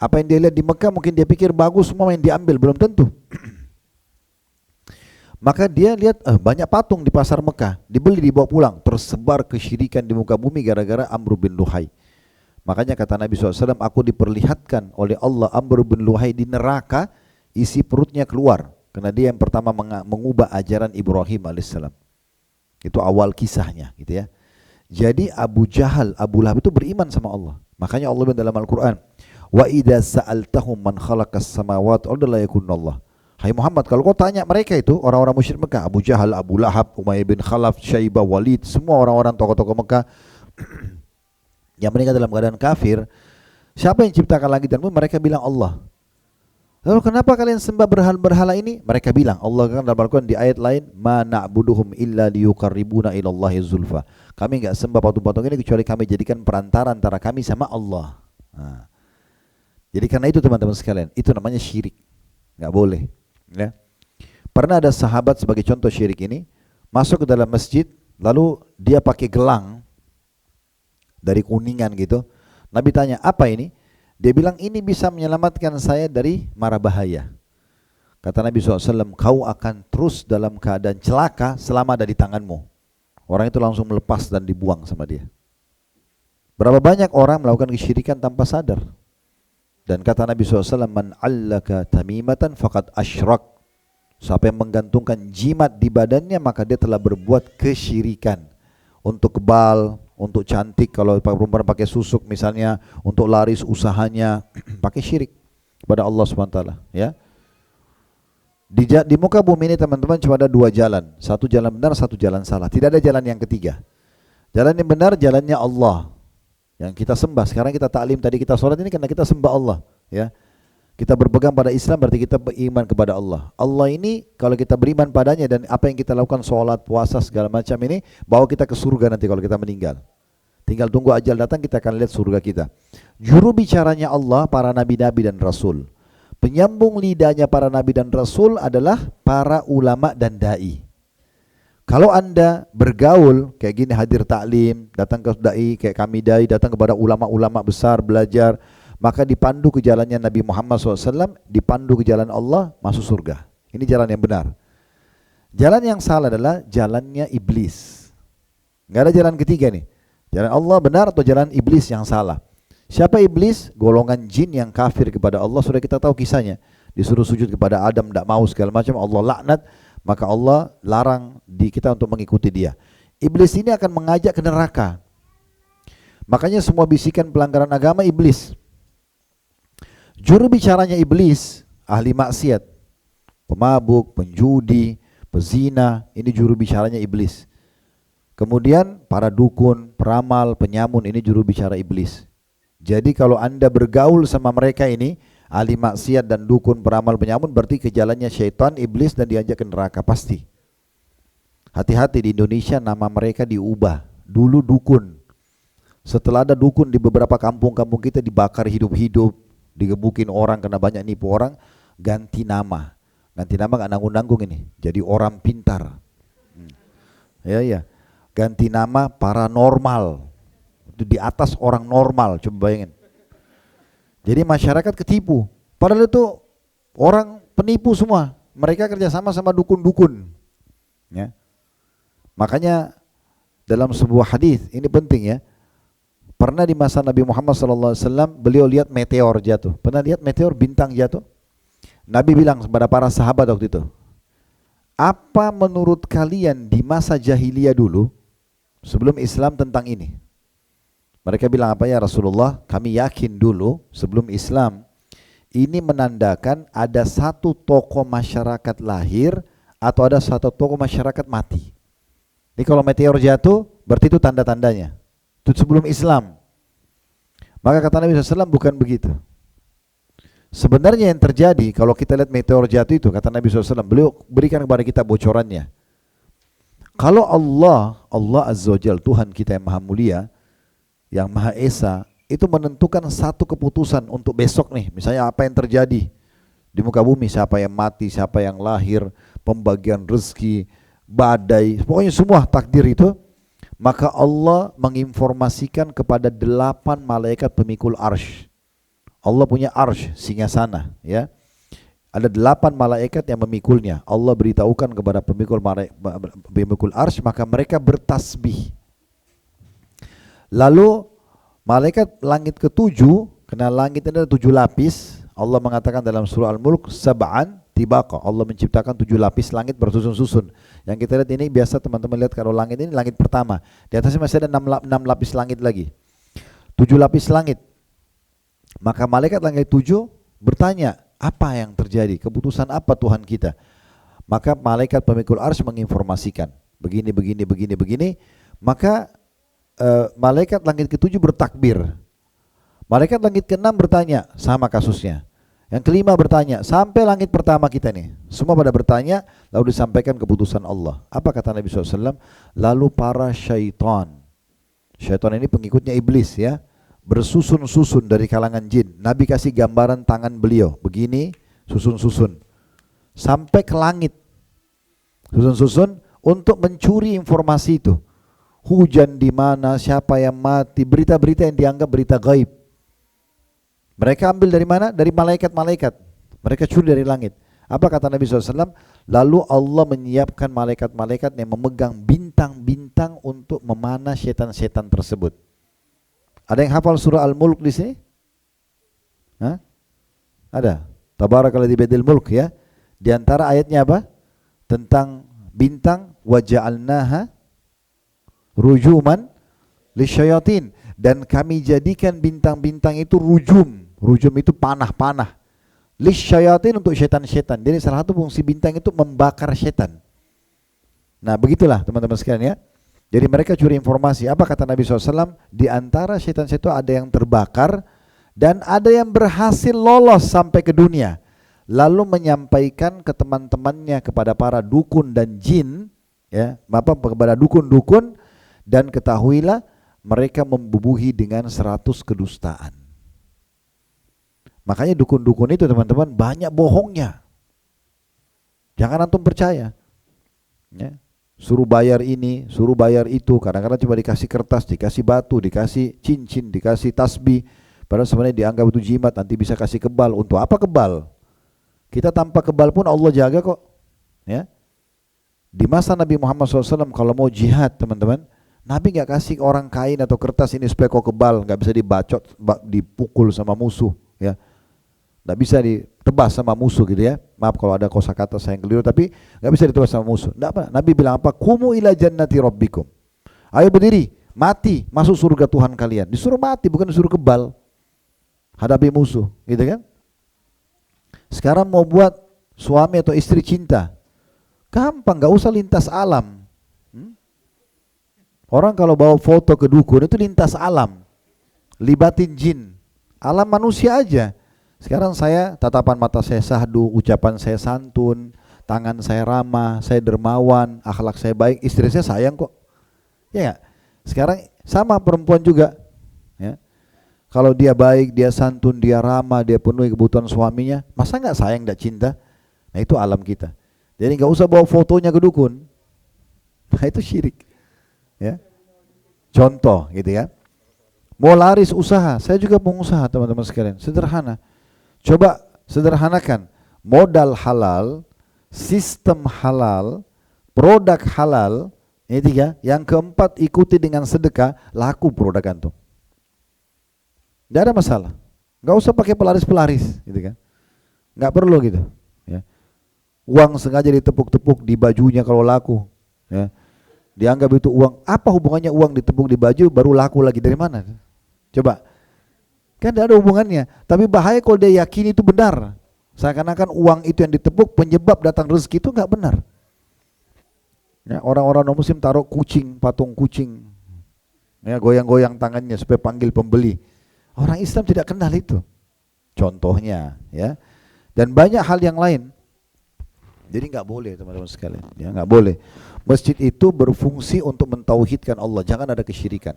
Apa yang dia lihat di Mekah mungkin dia pikir bagus, semua yang diambil, belum tentu. Maka dia lihat banyak patung di pasar Mekah, dibeli dibawa pulang, tersebar kesyirikan di muka bumi gara-gara Amr bin Luhai. Makanya kata Nabi SAW, aku diperlihatkan oleh Allah Amr bin Luhai di neraka, isi perutnya keluar, karena dia yang pertama mengubah ajaran Ibrahim alaihissalam. Itu awal kisahnya, gitu ya. Jadi Abu Jahal, Abu Lahab itu beriman sama Allah. Makanya Allah bilang dalam Al-Quran, wa idza sa'altahum man khalaqas samawati wal arda la yakunallah. Hai Muhammad, kalau kau tanya mereka itu orang-orang musyrik Mekah, Abu Jahal, Abu Lahab, Umayyah bin Khalaf, Syaibah, Walid, semua orang-orang tokoh-tokoh Mekah yang meninggal dalam keadaan kafir, siapa yang ciptakan langit dan bumi? Mereka bilang Allah. Lalu kenapa kalian sembah berhala-berhala ini? Mereka bilang, Allah kan dalam Al-Quran di ayat lain, ma na'buduhum illa liyuqarribuna ilallahi zulfa. Kami enggak sembah patung-patung ini kecuali kami jadikan perantara antara kami sama Allah. Nah, jadi karena itu teman-teman sekalian, itu namanya syirik. Enggak boleh. Ya. Pernah ada sahabat sebagai contoh syirik ini masuk ke dalam masjid, lalu dia pakai gelang dari kuningan gitu. Nabi tanya, apa ini? Dia bilang, ini bisa menyelamatkan saya dari mara bahaya. Kata Nabi SAW, kau akan terus dalam keadaan celaka selama ada di tanganmu. Orang itu langsung melepas dan dibuang sama dia. Berapa banyak orang melakukan kesyirikan tanpa sadar. Dan kata Nabi SAW, man allaka tamimatan faqad asyrak. Siapa yang menggantungkan jimat di badannya, maka dia telah berbuat kesyirikan. Untuk kebal, untuk cantik, kalau perempuan pakai susuk misalnya, untuk laris usahanya, pakai syirik kepada Allah SWT. Ya. Di muka bumi ini teman-teman cuma ada dua jalan. Satu jalan benar, satu jalan salah. Tidak ada jalan yang ketiga. Jalan yang benar, jalannya Allah yang kita sembah. Sekarang kita taklim, tadi kita sholat ini karena kita sembah Allah. Ya. Kita berpegang pada Islam berarti kita beriman kepada Allah. Allah ini kalau kita beriman padanya dan apa yang kita lakukan, sholat, puasa, segala macam ini, bawa kita ke surga nanti kalau kita meninggal. Tinggal tunggu ajal datang, kita akan lihat surga kita. Juru bicaranya Allah, para nabi-nabi dan rasul. Penyambung lidahnya para nabi dan rasul adalah para ulama dan da'i. Kalau anda bergaul kayak gini, hadir taklim, datang ke da'i, kayak kami da'i, datang kepada ulama-ulama besar, belajar, maka dipandu ke jalannya Nabi Muhammad SAW, dipandu ke jalan Allah, masuk surga. Ini jalan yang benar. Jalan yang salah adalah jalannya iblis. Nggak ada jalan ketiga nih. Jalan Allah benar atau jalan iblis yang salah. Siapa iblis? Golongan jin yang kafir kepada Allah. Sudah kita tahu kisahnya. Disuruh sujud kepada Adam, tidak mau, segala macam. Allah laknat, maka Allah larang kita untuk mengikuti dia. Iblis ini akan mengajak ke neraka. Makanya semua bisikan pelanggaran agama iblis. Juru bicaranya iblis, ahli maksiat, pemabuk, penjudi, pezina, ini juru bicaranya iblis. Kemudian para dukun, peramal, penyamun, ini juru bicara iblis. Jadi kalau anda bergaul sama mereka ini, ahli maksiat dan dukun, peramal, penyamun, berarti ke jalannya syaitan, iblis, dan diajak ke neraka pasti. Hati-hati, di Indonesia nama mereka diubah. Dulu dukun. Setelah ada dukun di beberapa kampung-kampung kita dibakar hidup-hidup, digebukin orang karena banyak nipu orang, ganti nama. Ganti nama gak nanggung-nanggung ini, jadi orang pintar. Ya ya. Ganti nama paranormal. Itu di atas orang normal, coba bayangin. Jadi masyarakat ketipu. Padahal itu orang penipu semua. Mereka kerjasama sama dukun-dukun. Ya. Makanya dalam sebuah hadis ini penting ya. Pernah di masa Nabi Muhammad SAW beliau lihat meteor jatuh. Pernah lihat meteor, bintang jatuh? Nabi bilang kepada para sahabat waktu itu, apa menurut kalian di masa jahiliyah dulu sebelum Islam tentang ini? Mereka bilang apa ya Rasulullah? Kami yakin dulu sebelum Islam ini menandakan ada satu tokoh masyarakat lahir atau ada satu tokoh masyarakat mati. Ini kalau meteor jatuh berarti itu tanda-tandanya. Itu sebelum Islam. Maka kata Nabi SAW bukan begitu. Sebenarnya yang terjadi kalau kita lihat meteor jatuh itu, kata Nabi SAW, beliau berikan kepada kita bocorannya. Kalau Allah Azza wa Jalla, Tuhan kita yang maha mulia, yang maha esa, itu menentukan satu keputusan untuk besok nih. Misalnya apa yang terjadi di muka bumi, siapa yang mati, siapa yang lahir, pembagian rezeki, badai, pokoknya semua takdir itu. Maka Allah menginformasikan kepada 8 malaikat pemikul arsy. Allah punya arsy, singgasana, ya. Ada 8 malaikat yang memikulnya. Allah beritahukan kepada pemikul arsy, maka mereka bertasbih. Lalu malaikat langit ke-7, karena langit ini ada 7 lapis. Allah mengatakan dalam surah Al-Mulk, sab'an tibaqa. Allah menciptakan 7 lapis langit bersusun-susun. Yang kita lihat ini biasa teman-teman lihat kalau langit ini langit pertama. Di atasnya masih ada 6 lapis langit lagi. 7 lapis langit. Maka malaikat langit 7 bertanya, apa yang terjadi? Keputusan apa Tuhan kita? Maka malaikat pemikul arsy menginformasikan, begini. Maka malaikat langit ke-7 bertakbir. Malaikat langit ke-6 bertanya, sama kasusnya. Yang kelima bertanya, sampai langit pertama kita nih. Semua pada bertanya, lalu disampaikan keputusan Allah. Apa kata Nabi SAW? Lalu para syaitan ini pengikutnya iblis ya, bersusun-susun dari kalangan jin. Nabi kasih gambaran tangan beliau, begini, susun-susun. Sampai ke langit. Susun-susun untuk mencuri informasi itu. Hujan di mana, siapa yang mati, berita-berita yang dianggap berita gaib. Mereka ambil dari mana? Dari malaikat-malaikat. Mereka curi dari langit. Apa kata Nabi SAW? Lalu Allah menyiapkan malaikat-malaikat yang memegang bintang-bintang untuk memanah setan-setan tersebut. Ada yang hafal surah Al-Mulk di sini? Hah? Ada. Tabarakalladzi biyadil mulk ya. Di antara ayatnya apa? Tentang bintang, wa ja'alnaha rujuman lisyayatin, dan kami jadikan bintang-bintang itu rujum. Rujum itu panah-panah. Lisyayatin, untuk setan-setan. Jadi salah satu fungsi bintang itu membakar setan. Nah begitulah teman-teman sekalian ya. Jadi mereka curi informasi. Apa kata Nabi SAW? Di antara setan-setan itu ada yang terbakar dan ada yang berhasil lolos sampai ke dunia. Lalu menyampaikan ke teman-temannya, kepada para dukun dan jin, ya, kepada dukun-dukun, dan ketahuilah mereka membubuhi dengan 100 kedustaan. Makanya dukun-dukun itu teman-teman banyak bohongnya. Jangan antum percaya. Ya. Suruh bayar ini, suruh bayar itu. Kadang-kadang cuma dikasih kertas, dikasih batu, dikasih cincin, dikasih tasbih. Padahal sebenarnya dianggap itu jimat, nanti bisa kasih kebal. Untuk apa kebal? Kita tanpa kebal pun Allah jaga kok. Ya. Di masa Nabi Muhammad SAW kalau mau jihad teman-teman, Nabi nggak kasih orang kain atau kertas ini supaya kau kebal, nggak bisa dibacot, dipukul sama musuh, ya, nggak bisa ditebas sama musuh gitu ya. Maaf kalau ada kosakata saya yang keliru, tapi nggak bisa ditebas sama musuh. Nggak apa. Nabi bilang apa? Kumu ila jannati rabbikum. Ayo berdiri, mati, masuk surga Tuhan kalian. Disuruh mati, bukan disuruh kebal. Hadapi musuh, gitu kan? Sekarang mau buat suami atau istri cinta, gampang, nggak usah lintas alam. Orang kalau bawa foto ke dukun itu lintas alam, libatin jin, alam manusia aja. Sekarang saya, tatapan mata saya sahdu, ucapan saya santun, tangan saya ramah, saya dermawan, akhlak saya baik, istri saya sayang kok. Ya gak? Sekarang sama perempuan juga. Ya. Kalau dia baik, dia santun, dia ramah, dia penuhi kebutuhan suaminya, masa nggak sayang, nggak cinta? Nah itu alam kita. Jadi nggak usah bawa fotonya ke dukun. Nah itu syirik. Ya. Contoh gitu ya. Mau laris usaha, saya juga pengusaha teman-teman sekalian. Sederhana. Coba sederhanakan. Modal halal, sistem halal, produk halal. Ini 3. Yang keempat, ikuti dengan sedekah, laku produk antum. Tidak ada masalah. Nggak usah pakai pelaris-pelaris, gitu kan? Nggak perlu gitu. Ya. Uang sengaja ditepuk-tepuk di bajunya kalau laku. Ya. Dianggap itu uang. Apa hubungannya uang ditepuk di baju baru laku lagi? Dari mana? Coba. Kan tidak ada hubungannya. Tapi bahaya kalau dia yakin itu benar. Seakan-akan uang itu yang ditepuk penyebab datang rezeki, itu nggak benar. Ya, orang-orang non-muslim taruh kucing, patung kucing. Ya, goyang-goyang tangannya supaya panggil pembeli. Orang Islam tidak kenal itu. Contohnya, ya. Dan banyak hal yang lain. Jadi nggak boleh teman-teman sekalian, ya nggak boleh. Masjid itu berfungsi untuk mentauhidkan Allah, jangan ada kesyirikan.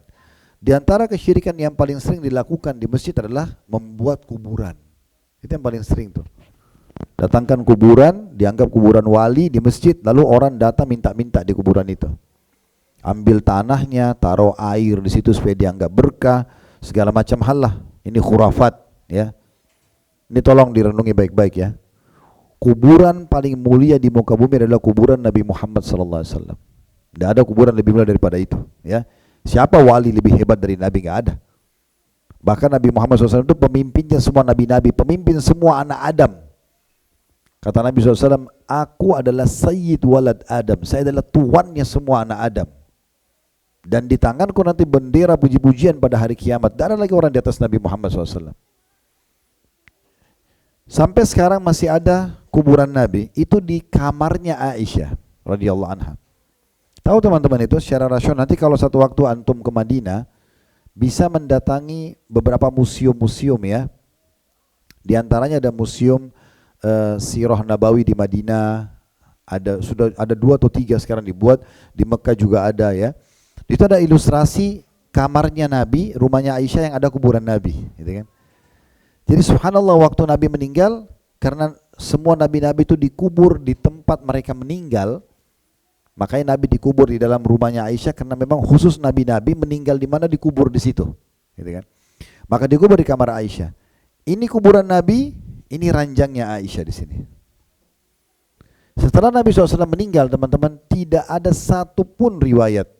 Di antara kesyirikan yang paling sering dilakukan di masjid adalah membuat kuburan. Itu yang paling sering tuh. Datangkan kuburan, dianggap kuburan wali di masjid, lalu orang datang minta-minta di kuburan itu. Ambil tanahnya, taruh air di situ supaya dianggap berkah. Segala macam hal lah. Ini khurafat, ya. Ini tolong direnungi baik-baik ya. Kuburan paling mulia di muka bumi adalah kuburan Nabi Muhammad SAW. Tidak ada kuburan lebih mulia daripada itu, ya. Siapa wali lebih hebat dari Nabi? Nggak ada. Bahkan Nabi Muhammad SAW itu pemimpinnya semua nabi-nabi, pemimpin semua anak Adam. Kata Nabi SAW, aku adalah Sayyid Walad Adam. Saya adalah tuannya semua anak Adam. Dan di tanganku nanti bendera puji-pujian pada hari kiamat. Tidak ada lagi orang di atas Nabi Muhammad SAW. Sampai sekarang masih ada kuburan Nabi. Itu di kamarnya Aisyah radhiyallahu anha. Tahu teman-teman itu secara rasional, nanti kalau satu waktu antum ke Madinah, bisa mendatangi beberapa museum-museum ya. Di antaranya ada museum Sirah Nabawi di Madinah. Sudah ada 2 atau 3 sekarang dibuat. Di Mekah juga ada ya. Itu ada ilustrasi kamarnya Nabi, rumahnya Aisyah yang ada kuburan Nabi, gitu kan. Jadi subhanallah waktu Nabi meninggal, karena semua nabi-nabi itu dikubur di tempat mereka meninggal, makanya Nabi dikubur di dalam rumahnya Aisyah karena memang khusus nabi-nabi meninggal di mana dikubur di situ, gitu kan. Maka dikubur di kamar Aisyah. Ini kuburan Nabi, ini ranjangnya Aisyah di sini. Setelah Nabi SAW meninggal, teman-teman, tidak ada satupun riwayat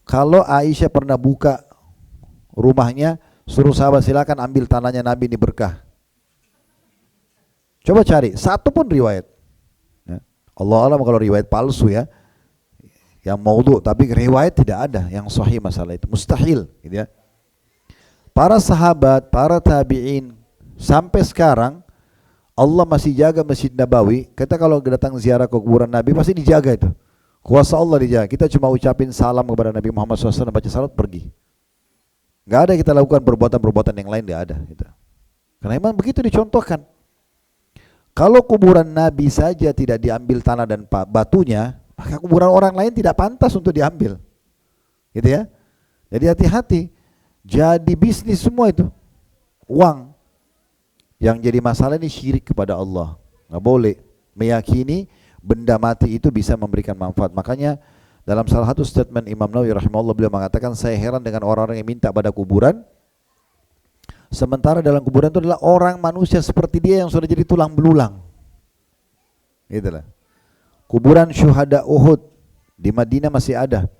kalau Aisyah pernah buka rumahnya, suruh sahabat silakan ambil tanahnya Nabi ini berkah. Coba cari, satu pun riwayat. Ya. Allah alam kalau riwayat palsu ya, yang maudhu, tapi riwayat tidak ada yang sahih masalah itu, mustahil gitu ya. Para sahabat, para tabi'in sampai sekarang Allah masih jaga Masjid Nabawi. Kita kalau datang ziarah ke kuburan Nabi pasti dijaga itu. Kuasa Allah dijaga. Kita cuma ucapin salam kepada Nabi Muhammad SAW, baca salat, pergi. Gak ada kita lakukan perbuatan-perbuatan yang lain, gak ada gitu. Karena memang begitu dicontohkan. Kalau kuburan Nabi saja tidak diambil tanah dan batunya, maka kuburan orang lain tidak pantas untuk diambil. Gitu ya. Jadi hati-hati. Jadi bisnis semua itu. Uang. Yang jadi masalah ini syirik kepada Allah. Nggak boleh meyakini benda mati itu bisa memberikan manfaat. Makanya dalam salah satu statement Imam Nawawi rahimahullah, beliau mengatakan, saya heran dengan orang-orang yang minta pada kuburan, sementara dalam kuburan itu adalah orang manusia seperti dia yang sudah jadi tulang belulang. Itulah. Kuburan syuhada Uhud di Madinah masih ada.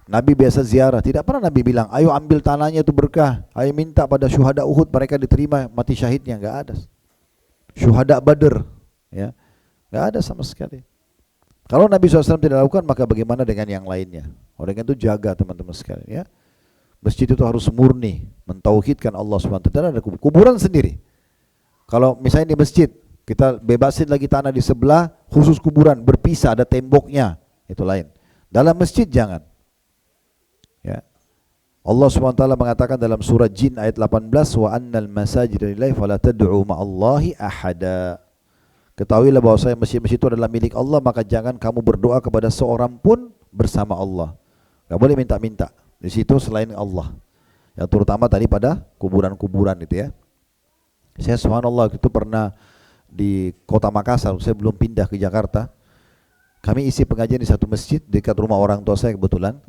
Nabi biasa ziarah, tidak pernah Nabi bilang, ayo ambil tanahnya itu berkah, ayo minta pada syuhada Uhud mereka diterima mati syahidnya, enggak ada. Syuhada Badr, ya, enggak ada sama sekali. Kalau Nabi SAW tidak lakukan, maka bagaimana dengan yang lainnya? Orang itu jaga teman-teman sekalian, ya. Masjid itu harus murni, mentauhidkan Allah SWT. Ada kuburan sendiri. Kalau misalnya di masjid, kita bebasin lagi tanah di sebelah, khusus kuburan, berpisah, ada temboknya, itu lain. Dalam masjid jangan. Ya. Allah SWT mengatakan dalam surah Jin ayat 18, wa annal masajida lillahi fala tad'u ma'allahi ahada. Ketahuilah bahwasanya masjid-masjid itu adalah milik Allah, maka jangan kamu berdoa kepada seorang pun bersama Allah. Enggak boleh minta-minta di situ selain Allah. Ya, terutama tadi pada kuburan-kuburan itu ya. Saya subhanallah itu pernah di kota Makassar, saya belum pindah ke Jakarta. Kami isi pengajian di satu masjid dekat rumah orang tua saya kebetulan.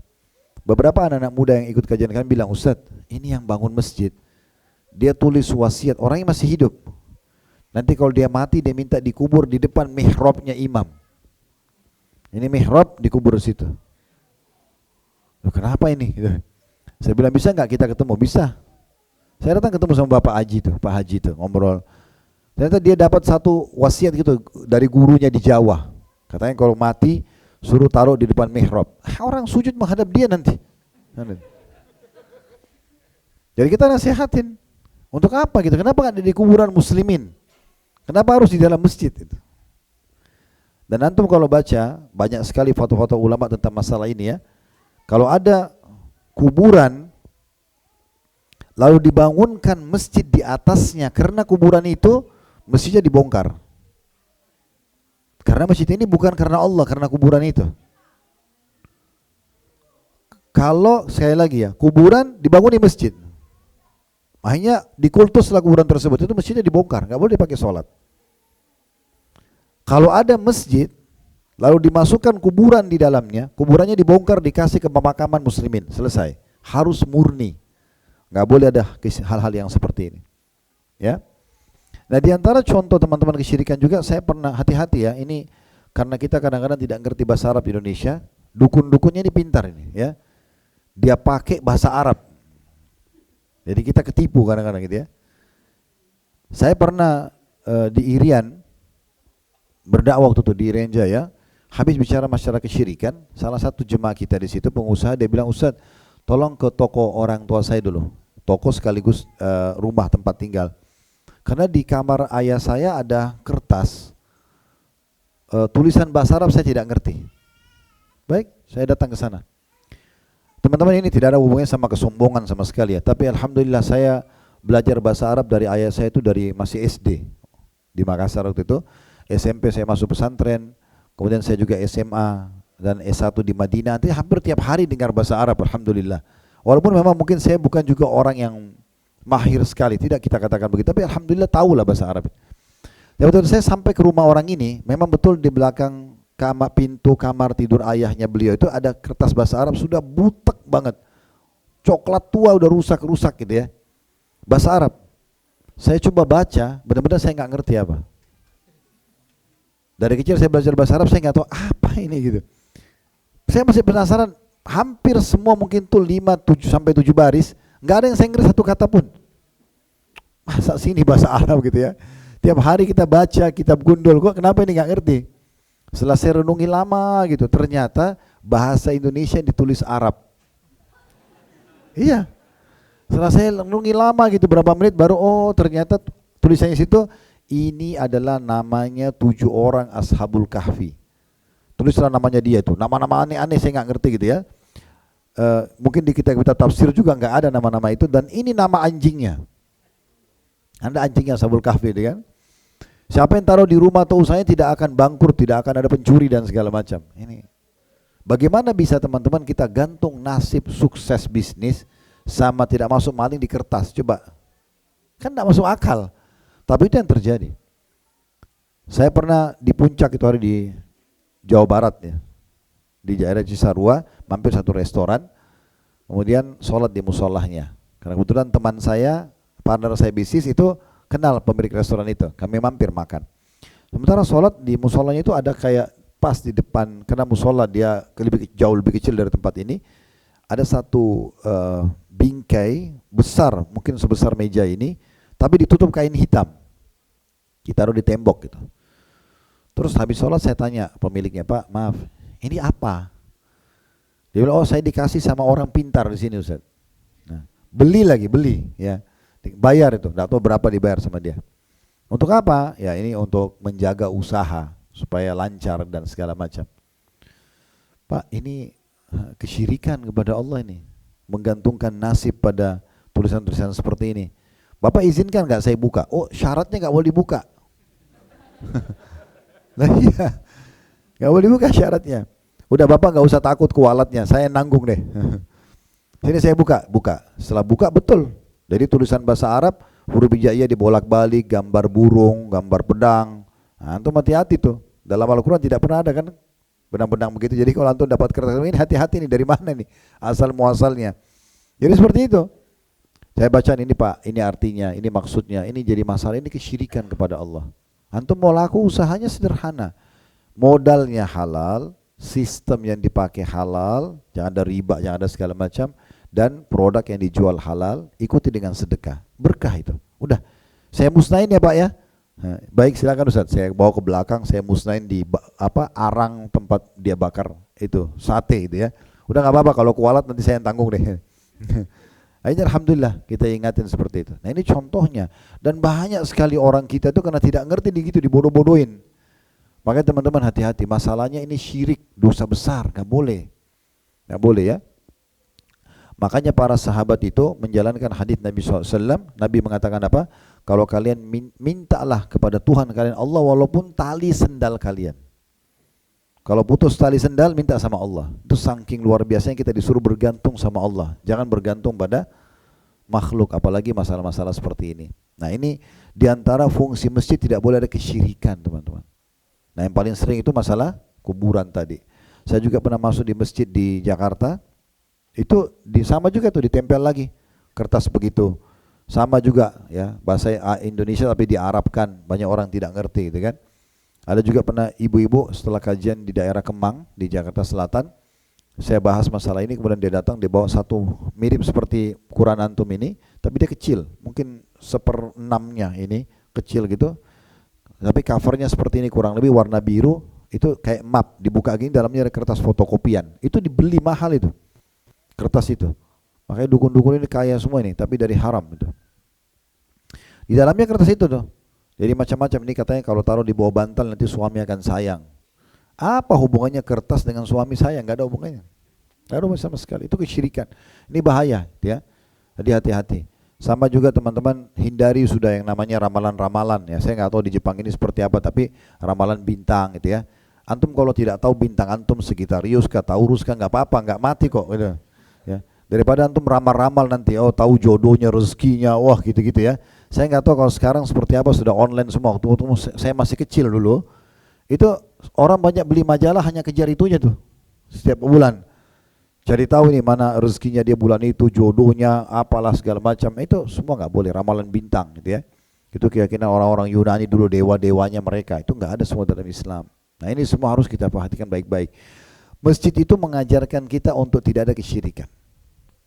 Beberapa anak-anak muda yang ikut kajian kami bilang, Ustadz, ini yang bangun masjid, dia tulis wasiat, orangnya masih hidup. Nanti kalau dia mati, dia minta dikubur di depan mihrabnya imam. Ini mihrab dikubur di situ. Loh, kenapa ini? Gitu. Saya bilang, bisa nggak kita ketemu? Bisa. Saya datang ketemu sama Bapak Haji itu, Pak Haji itu, ngobrol. Ternyata dia dapat satu wasiat gitu dari gurunya di Jawa. Katanya kalau mati, suruh taruh di depan mihrab. Orang sujud menghadap dia nanti. Jadi kita nasihatin. Untuk apa gitu? Kenapa nggak di kuburan muslimin? Kenapa harus di dalam masjid itu? Dan antum kalau baca banyak sekali foto-foto ulama tentang masalah ini ya. Kalau ada kuburan lalu dibangunkan masjid di atasnya, karena kuburan itu masjidnya dibongkar. Karena masjid ini bukan karena Allah, karena kuburan itu. Kalau sekali lagi ya, kuburan dibangun di masjid, akhirnya dikultuslah kuburan tersebut, itu masjidnya dibongkar, nggak boleh dipakai sholat. Kalau ada masjid, lalu dimasukkan kuburan di dalamnya, kuburannya dibongkar, dikasih ke pemakaman muslimin, selesai. Harus murni, nggak boleh ada hal-hal yang seperti ini. Ya. Nah, di antara contoh teman-teman kesyirikan juga, saya pernah hati-hati ya, ini karena kita kadang-kadang tidak ngerti bahasa Arab di Indonesia, dukun-dukunnya ini pintar ini ya. Dia pakai bahasa Arab. Jadi kita ketipu kadang-kadang gitu ya. Saya pernah di Irian berdakwah waktu itu di Irian Jaya, habis bicara masalah kesyirikan, salah satu jemaah kita di situ pengusaha, dia bilang, Ustadz, tolong ke toko orang tua saya dulu, toko sekaligus rumah tempat tinggal. Karena di kamar ayah saya ada kertas tulisan bahasa Arab, saya tidak ngerti. Baik, saya datang ke sana. Teman-teman, ini tidak ada hubungannya sama kesombongan sama sekali ya. Tapi alhamdulillah saya belajar bahasa Arab dari ayah saya itu dari masih SD di Makassar waktu itu. SMP saya masuk pesantren, kemudian saya juga SMA dan S1 di Madinah. Nanti hampir tiap hari dengar bahasa Arab, alhamdulillah. Walaupun memang mungkin saya bukan juga orang yang mahir sekali, tidak kita katakan begitu, tapi alhamdulillah tahulah bahasa Arab. Ya, waktu saya sampai ke rumah orang ini, memang betul di belakang pintu kamar tidur ayahnya beliau itu ada kertas bahasa Arab, sudah butek banget, coklat tua, udah rusak-rusak gitu ya, bahasa Arab. Saya coba baca, benar-benar saya nggak ngerti apa. Dari kecil saya belajar bahasa Arab, saya nggak tahu apa ini gitu. Saya masih penasaran, hampir semua mungkin tuh 5, 7 sampai 7 baris Nggak ada yang bahasa Inggris satu kata pun. Masa sini bahasa Arab gitu ya. Tiap hari kita baca kitab gundul, kok kenapa ini nggak ngerti? Setelah saya renungi lama gitu, ternyata bahasa Indonesia yang ditulis Arab. Iya. Setelah saya renungi lama gitu, berapa menit baru, oh ternyata tulisannya situ, ini adalah namanya 7 orang Ashabul Kahfi. Tulislah namanya dia tuh, nama-nama aneh-aneh saya nggak ngerti gitu ya. Mungkin di kitab-kitab tafsir juga nggak ada nama-nama itu, dan ini nama anjingnya. Anda anjingnya Ashabul Kahfi gitu kan. Siapa yang taruh di rumah atau usahanya tidak akan bangkrut, tidak akan ada pencuri dan segala macam. Ini bagaimana bisa teman-teman kita gantung nasib sukses bisnis sama tidak masuk maling di kertas? Coba, kan tidak masuk akal. Tapi itu yang terjadi. Saya pernah di puncak itu hari di Jawa Barat ya, di daerah Cisarua, mampir satu restoran, kemudian sholat di musolahnya. Karena kebetulan teman saya, partner saya bisnis itu kenal pemilik restoran itu, kami mampir makan. Sementara sholat di musolahnya itu ada kayak pas di depan, karena musola dia jauh lebih kecil dari tempat ini, ada satu bingkai besar, mungkin sebesar meja ini, tapi ditutup kain hitam, ditaruh di tembok gitu. Terus habis sholat saya tanya pemiliknya, Pak maaf, ini apa? Dia bilang, oh saya dikasih sama orang pintar di sini Ustaz. Nah, beli ya, bayar itu, nggak tahu berapa dibayar sama dia. Untuk apa? Ya ini untuk menjaga usaha supaya lancar dan segala macam. Pak, ini kesyirikan kepada Allah ini, menggantungkan nasib pada tulisan-tulisan seperti ini. Bapak izinkan nggak saya buka? Oh syaratnya nggak boleh dibuka. Nah iya, nggak boleh dibuka syaratnya. Udah Bapak nggak usah takut kualatnya, saya nanggung deh. Sini saya buka. Setelah buka betul. Jadi tulisan bahasa Arab, huruf hijaiyah dibolak-balik, gambar burung, gambar pedang. Nah, antum hati-hati tuh. Dalam Al-Quran tidak pernah ada kan benang-benang begitu. Jadi kalau antum dapat kertas ini, hati-hati nih dari mana nih asal muasalnya. Jadi seperti itu. Saya baca ini Pak, ini artinya, ini maksudnya, ini jadi masalah, ini kesyirikan kepada Allah. Antum mau laku usahanya sederhana, modalnya halal, sistem yang dipakai halal, jangan ada riba, jangan ada segala macam, dan produk yang dijual halal, ikuti dengan sedekah, berkah itu. Udah, saya musnahin ya Pak ya. Nah, baik silakan Ustaz, saya bawa ke belakang, saya musnahin di arang tempat dia bakar itu sate itu ya. Udah nggak apa-apa, kalau kualat nanti saya yang tanggung deh. Akhirnya alhamdulillah kita ingatin seperti itu. Nah ini contohnya, dan banyak sekali orang kita itu karena tidak ngerti gitu dibodoh-bodohin. Makanya teman-teman hati-hati, masalahnya ini syirik, dosa besar, nggak boleh ya. Makanya para sahabat itu menjalankan hadis Nabi SAW. Nabi mengatakan apa? Kalau kalian mintalah kepada Tuhan kalian Allah walaupun tali sendal kalian. Kalau putus tali sendal, minta sama Allah. Itu saking luar biasanya kita disuruh bergantung sama Allah. Jangan bergantung pada makhluk, apalagi masalah-masalah seperti ini. Nah ini diantara fungsi masjid, tidak boleh ada kesyirikan teman-teman. Nah yang paling sering itu masalah kuburan tadi. Saya juga pernah masuk di masjid di Jakarta, itu sama juga tuh ditempel lagi kertas begitu. Sama juga ya, bahasa Indonesia tapi diarabkan, banyak orang tidak ngerti gitu kan. Ada juga pernah ibu-ibu setelah kajian di daerah Kemang di Jakarta Selatan, saya bahas masalah ini, kemudian dia datang, dia bawa satu mirip seperti Quran antum ini, tapi dia kecil, mungkin 1/6-nya ini kecil gitu, tapi covernya seperti ini, kurang lebih warna biru, itu kayak map, dibuka gini dalamnya ada kertas fotokopian, itu dibeli mahal itu, kertas itu, makanya dukun-dukun ini kaya semua ini, tapi dari haram itu. Di dalamnya kertas itu tuh. Jadi macam-macam, ini katanya kalau taruh di bawah bantal nanti suami akan sayang. Apa hubungannya kertas dengan suami sayang? Gak ada hubungannya. Gak ada hubungannya sama sekali. Itu kesyirikan. Ini bahaya ya. Jadi hati-hati. Sama juga teman-teman, hindari sudah yang namanya ramalan-ramalan ya. Saya nggak tahu di Jepang ini seperti apa, tapi ramalan bintang gitu ya. Antum kalau tidak tahu bintang antum Sagittarius kah, Taurus kah, nggak apa-apa, nggak mati kok gitu. Ya. Daripada antum ramal-ramal nanti, oh tahu jodohnya, rezekinya, wah gitu-gitu ya. Saya nggak tahu kalau sekarang seperti apa, sudah online semua. Waktu saya masih kecil dulu, itu orang banyak beli majalah hanya kejar itunya tuh setiap bulan. Cari tahu nih mana rezekinya dia bulan itu, jodohnya, apalah segala macam. Itu semua nggak boleh, ramalan bintang gitu ya. Itu keyakinan orang-orang Yunani dulu, dewa-dewanya mereka. Itu nggak ada semua dalam Islam. Nah ini semua harus kita perhatikan baik-baik. Masjid itu mengajarkan kita untuk tidak ada kesyirikan,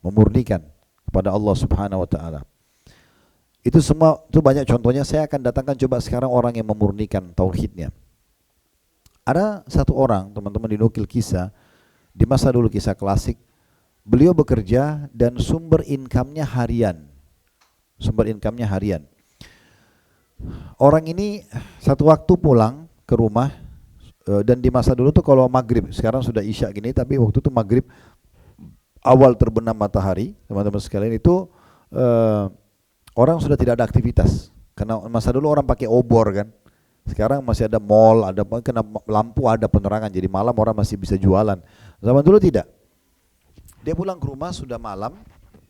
memurnikan. kepada Allah Subhanahu wa taala. Itu semua, itu banyak contohnya. Saya akan datangkan coba sekarang orang yang memurnikan tauhidnya. Ada satu orang, teman-teman, dinukil kisah di masa dulu, kisah klasik. Beliau bekerja dan sumber income-nya harian. Sumber income-nya harian. Orang ini satu waktu pulang ke rumah, dan di masa dulu tuh kalau maghrib, sekarang sudah isya gini, tapi waktu itu maghrib awal terbenam matahari, teman-teman sekalian, itu orang sudah tidak ada aktivitas. Karena masa dulu orang pakai obor kan. Sekarang masih ada mall, ada kena lampu, ada penerangan, jadi malam orang masih bisa jualan. Zaman dulu tidak. Dia pulang ke rumah sudah malam,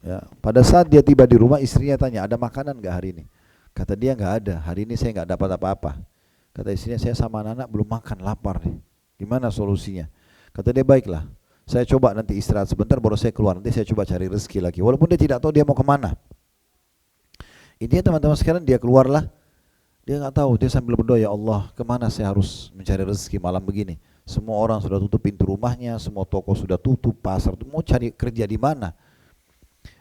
ya. Pada saat dia tiba di rumah, istrinya tanya, ada makanan nggak hari ini? Kata dia, nggak ada, hari ini saya nggak dapat apa-apa. Kata istrinya, saya sama anak-anak belum makan, lapar nih. Gimana solusinya? Kata dia, baiklah, saya coba nanti istirahat sebentar baru saya keluar, nanti saya coba cari rezeki lagi. Walaupun dia tidak tahu dia mau kemana. Intinya teman-teman sekarang, dia keluarlah. Dia nggak tahu, dia sambil berdoa, ya Allah, kemana saya harus mencari rezeki malam begini? Semua orang sudah tutup pintu rumahnya, semua toko sudah tutup, pasar, mau cari kerja di mana?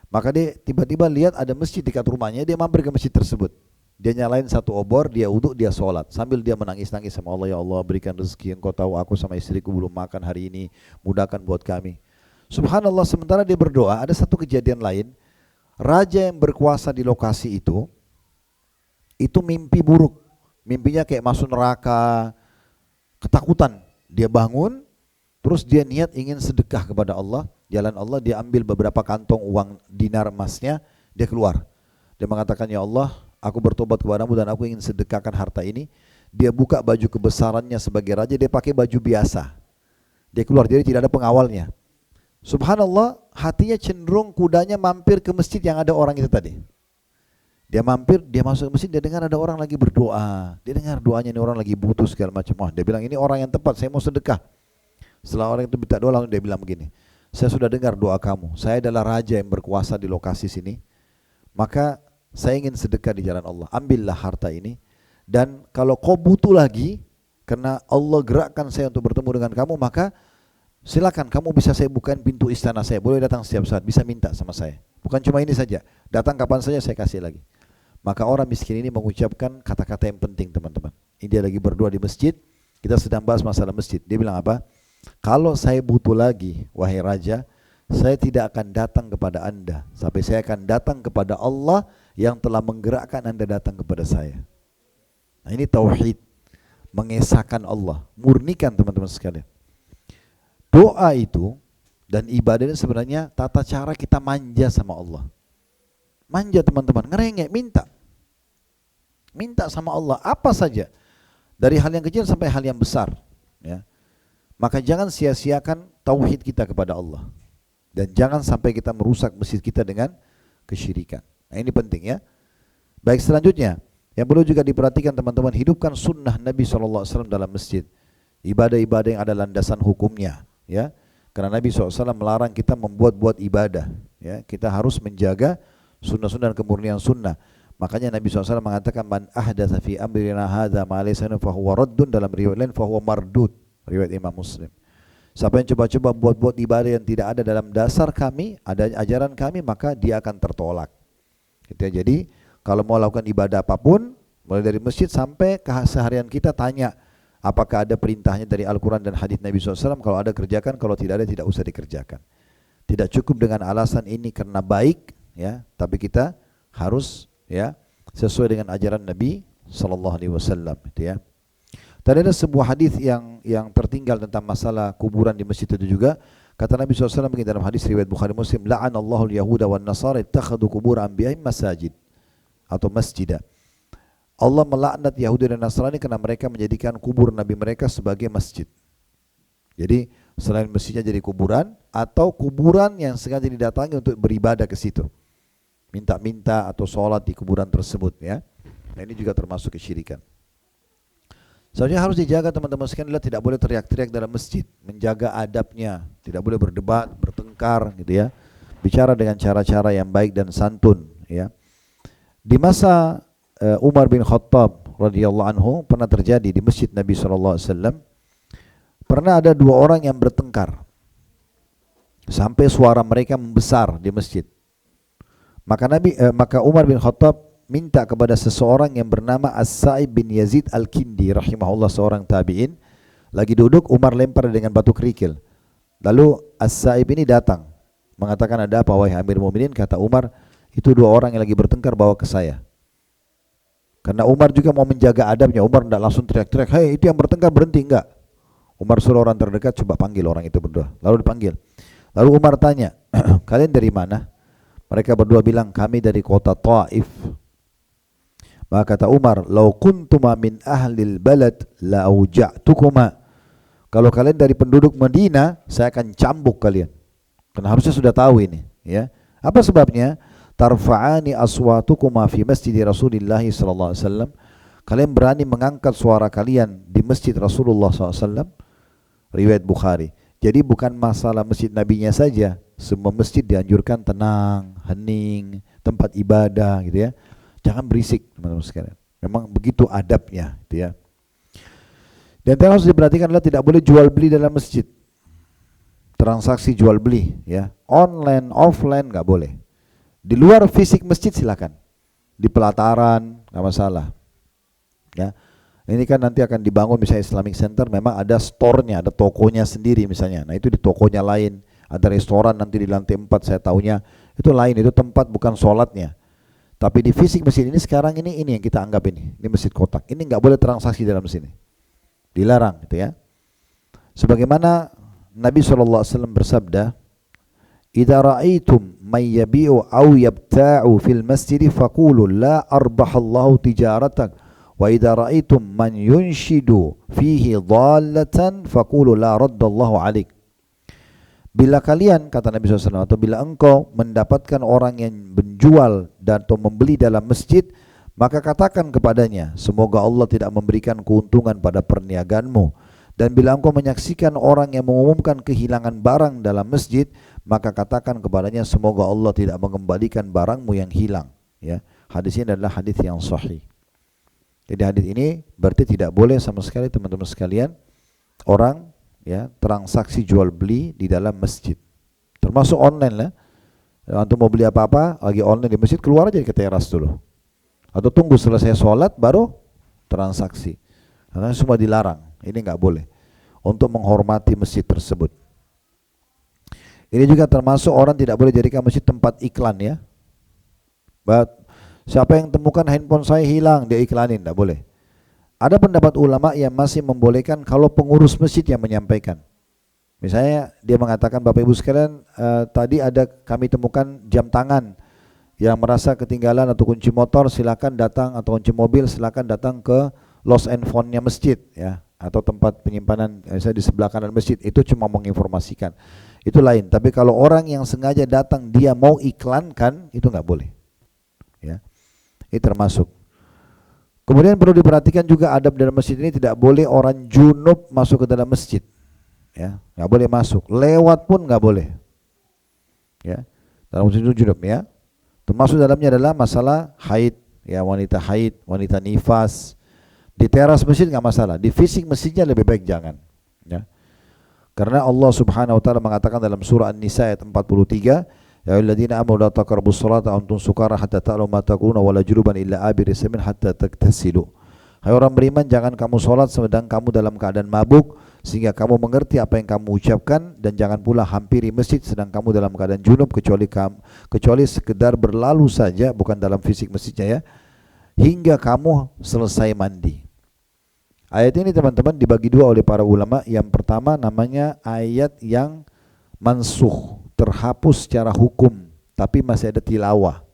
Maka dia tiba-tiba lihat ada masjid dekat rumahnya, dia mampir ke masjid tersebut. Dia nyalain satu obor, dia uduk, dia sholat. Sambil dia menangis-nangis sama Allah, ya Allah berikan rezeki, engkau tahu aku sama istriku belum makan hari ini, mudahkan buat kami. Subhanallah, sementara dia berdoa, ada satu kejadian lain. Raja yang berkuasa di lokasi itu mimpi buruk. Mimpinya kayak masuk neraka, ketakutan. Dia bangun, terus dia niat ingin sedekah kepada Allah, jalan Allah. Dia ambil beberapa kantong uang dinar emasnya, dia keluar. Dia mengatakan, ya Allah, aku bertobat kepadamu dan aku ingin sedekahkan harta ini. Dia buka baju kebesarannya sebagai raja, dia pakai baju biasa. Dia keluar, jadi tidak ada pengawalnya. Subhanallah, hatinya cenderung kudanya mampir ke masjid yang ada orang itu tadi. Dia mampir, dia masuk ke masjid, dia dengar ada orang lagi berdoa. Dia dengar doanya, ini orang lagi butuh segala macam. Wah, dia bilang, ini orang yang tepat, saya mau sedekah. Setelah orang itu minta doa, lalu dia bilang begini, saya sudah dengar doa kamu, saya adalah raja yang berkuasa di lokasi sini, maka saya ingin sedekah di jalan Allah. Ambillah harta ini, dan kalau kau butuh lagi, karena Allah gerakkan saya untuk bertemu dengan kamu, maka silakan, kamu bisa saya bukain pintu istana saya, boleh datang setiap saat, bisa minta sama saya. Bukan cuma ini saja, datang kapan saja saya kasih lagi. Maka orang miskin ini mengucapkan kata-kata yang penting, teman-teman. Ini dia lagi berdoa di masjid, kita sedang bahas masalah masjid. Dia bilang apa? Kalau saya butuh lagi, wahai raja, saya tidak akan datang kepada anda, tapi saya akan datang kepada Allah yang telah menggerakkan anda datang kepada saya. Nah, ini tauhid, mengesahkan Allah, murnikan teman-teman sekalian. Doa itu dan ibadah ini sebenarnya tata cara kita manja sama Allah. Manja teman-teman, ngerengek, minta sama Allah apa saja, dari hal yang kecil sampai hal yang besar, ya. Maka jangan sia-siakan tauhid kita kepada Allah, dan jangan sampai kita merusak masjid kita dengan kesyirikan. Nah, ini penting, ya. Baik, selanjutnya yang perlu juga diperhatikan teman-teman, hidupkan sunnah Nabi SAW dalam masjid. Ibadah-ibadah yang ada landasan hukumnya, ya. Karena Nabi SAW melarang kita membuat-buat ibadah, ya. Kita harus menjaga sunnah-sunnah dan kemurnian sunnah. Makanya Nabi SAW mengatakan, man ahdatsa fi amrina hadza ma laysa minhu fahuwa raddun, dalam riwayat lain fahuwa mardud, riwayat Imam Muslim. Siapa yang coba-coba buat-buat ibadah yang tidak ada dalam dasar kami, ada ajaran kami, maka dia akan tertolak. Gitu ya. Jadi kalau mau lakukan ibadah apapun, mulai dari masjid sampai keseharian kita, tanya apakah ada perintahnya dari Al-Quran dan hadits Nabi SAW. Kalau ada, kerjakan, kalau tidak ada, tidak usah dikerjakan. Tidak cukup dengan alasan ini karena baik, ya, tapi kita harus, ya, sesuai dengan ajaran Nabi SAW, gitu ya. Tadi ada sebuah hadis yang tertinggal tentang masalah kuburan di masjid itu juga. Kata Nabi SAW begini dalam hadis riwayat Bukhari Muslim, la'anallahu al-yahuda wan nasara ittakhadhu qubur anbiya'ihim masajid atau masjidah. Allah melaknat Yahudi dan Nasrani karena mereka menjadikan kubur nabi mereka sebagai masjid. Jadi selain masjidnya jadi kuburan, atau kuburan yang sengaja didatangi untuk beribadah ke situ, minta-minta atau sholat di kuburan tersebut, ya. Nah, ini juga termasuk kesyirikan. Sebenarnya harus dijaga teman-teman sekalian, tidak boleh teriak-teriak dalam masjid, menjaga adabnya, tidak boleh berdebat, bertengkar, gitu ya. Bicara dengan cara-cara yang baik dan santun, ya. Di masa Umar bin Khattab radhiyallahu anhu pernah terjadi di masjid Nabi SAW. Pernah ada dua orang yang bertengkar sampai suara mereka membesar di masjid. Maka Umar bin Khattab minta kepada seseorang yang bernama As-Sa'ib bin Yazid Al-Kindi rahimahullah, seorang tabi'in. Lagi duduk, Umar lempar dengan batu kerikil. Lalu As-Sa'ib ini datang, mengatakan, ada apa wahai Amir Mu'minin? Kata Umar, itu dua orang yang lagi bertengkar, bawa ke saya. Karena Umar juga mau menjaga adabnya, Umar tidak langsung teriak-teriak, hei itu yang bertengkar berhenti, enggak. Umar suruh orang terdekat, coba panggil orang itu berdua. Lalu dipanggil. Lalu Umar tanya, kalian dari mana? Mereka berdua bilang, kami dari kota Taif. Maka kata Umar, lau kuntuma min ahlil balad la auja'tukuma. Kalau kalian dari penduduk Madinah, saya akan cambuk kalian. Karena harusnya sudah tahu ini, ya. Apa sebabnya? Tarfa'ani aswatukuma fi masjid Rasulillah sallallahu alaihi wasallam. Kalian berani mengangkat suara kalian di masjid Rasulullah sallallahu alaihi wasallam. Riwayat Bukhari. Jadi bukan masalah masjid nabinya saja, semua masjid dianjurkan tenang, hening, tempat ibadah gitu ya. Jangan berisik teman-teman sekalian. Memang begitu adabnya gitu ya. Dan yang harus diperhatikan adalah tidak boleh jual beli dalam masjid. Transaksi jual beli ya. Online, offline nggak boleh. Di luar fisik masjid silakan. Di pelataran nggak masalah. Ya. Ini kan nanti akan dibangun misalnya Islamic Center, memang ada store-nya, ada tokonya sendiri misalnya. Nah itu di tokonya lain, ada restoran nanti di lantai 4 saya tahunya. Itu lain, itu tempat bukan sholatnya. Tapi di fisik masjid ini sekarang ini yang kita anggap ini masjid kotak. Ini nggak boleh transaksi dalam sini. Dilarang gitu ya. Sebagaimana Nabi SAW bersabda, "Idza ra'aitum may yabi'u aw yabta'u fil masjid faqulu la arbahallahu tijaratak wa idza ra'aitum man yunshidu fihi dhallatan faqulu la raddallahu 'alaik." Bila kalian, kata Nabi SAW, atau bila engkau mendapatkan orang yang menjual dan atau membeli dalam masjid, maka katakan kepadanya, semoga Allah tidak memberikan keuntungan pada perniagaanmu. Dan bila engkau menyaksikan orang yang mengumumkan kehilangan barang dalam masjid, maka katakan kepadanya, semoga Allah tidak mengembalikan barangmu yang hilang. Ya, hadis ini adalah hadis yang sahih. Jadi hadis ini berarti tidak boleh sama sekali teman-teman sekalian orang ya transaksi jual beli di dalam masjid, termasuk online lah. Untuk mau beli apa-apa lagi online di masjid, keluar aja ke teras dulu, atau tunggu selesai sholat baru transaksi. Karena semua dilarang, ini nggak boleh, untuk menghormati masjid tersebut. Ini juga termasuk orang tidak boleh jadikan masjid tempat iklan ya. Siapa yang temukan handphone saya hilang, dia iklanin, tidak boleh. Ada pendapat ulama yang masih membolehkan kalau pengurus masjid yang menyampaikan. Misalnya dia mengatakan, Bapak Ibu sekalian, tadi ada kami temukan jam tangan, yang merasa ketinggalan atau kunci motor silakan datang, atau kunci mobil silakan datang ke lost and found-nya masjid ya, atau tempat penyimpanan misalnya di sebelah kanan masjid. Itu cuma menginformasikan, itu lain. Tapi kalau orang yang sengaja datang dia mau iklankan, itu nggak boleh ya. Ini termasuk. Kemudian perlu diperhatikan juga adab dalam masjid ini, tidak boleh orang junub masuk ke dalam masjid, ya, nggak boleh masuk. Lewat pun nggak boleh, ya. Dalam masjid itu junub, ya. Termasuk dalamnya adalah masalah haid, ya, wanita haid, wanita nifas. Di teras masjid nggak masalah, di fisik masjidnya lebih baik jangan, ya. Karena Allah Subhanahu Wa Taala mengatakan dalam surah An-Nisa ayat 43. Ya ayyuhalladzina amanu la taqrabus salata wa antum sukara hatta ta'lamu ma taquluna wa la junuban illa abiri samin hatta tagtasilu. Hai orang beriman, jangan kamu salat sedang kamu dalam keadaan mabuk sehingga kamu mengerti apa yang kamu ucapkan, dan jangan pula hampiri masjid sedang kamu dalam keadaan junub kecuali sekedar berlalu saja, bukan dalam fisik masjidnya ya, hingga kamu selesai mandi. Ayat ini teman-teman dibagi dua oleh para ulama. Yang pertama namanya ayat yang mansukh, terhapus secara hukum, tapi masih ada tilawah.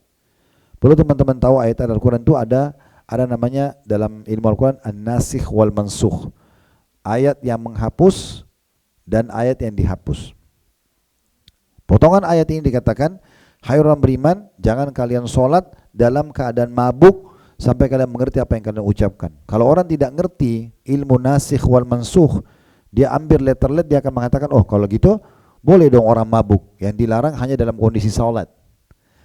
Perlu teman-teman tahu ayat Al-Quran itu ada namanya dalam ilmu Al-Quran an-nasikh wal mansukh. Ayat yang menghapus dan ayat yang dihapus. Potongan ayat ini dikatakan, hai orang beriman, jangan kalian sholat dalam keadaan mabuk sampai kalian mengerti apa yang kalian ucapkan. Kalau orang tidak ngerti ilmu nasikh wal mansukh, dia ambil letter-letter, dia akan mengatakan, oh kalau gitu boleh dong orang mabuk, yang dilarang hanya dalam kondisi salat.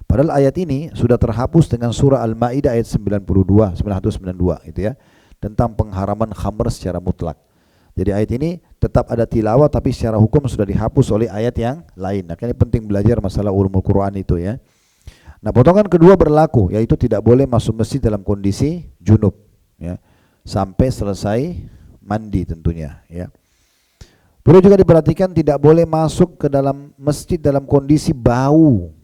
Padahal ayat ini sudah terhapus dengan surah Al-Maidah ayat 192 itu ya, tentang pengharaman khamr secara mutlak. Jadi ayat ini tetap ada tilawah, tapi secara hukum sudah dihapus oleh ayat yang lain. Nah, ini penting belajar masalah ulumul Quran itu ya. Nah, potongan kedua berlaku, yaitu tidak boleh masuk masjid dalam kondisi junub, ya, sampai selesai mandi tentunya, ya. Perlu juga diperhatikan tidak boleh masuk ke dalam masjid dalam kondisi bau,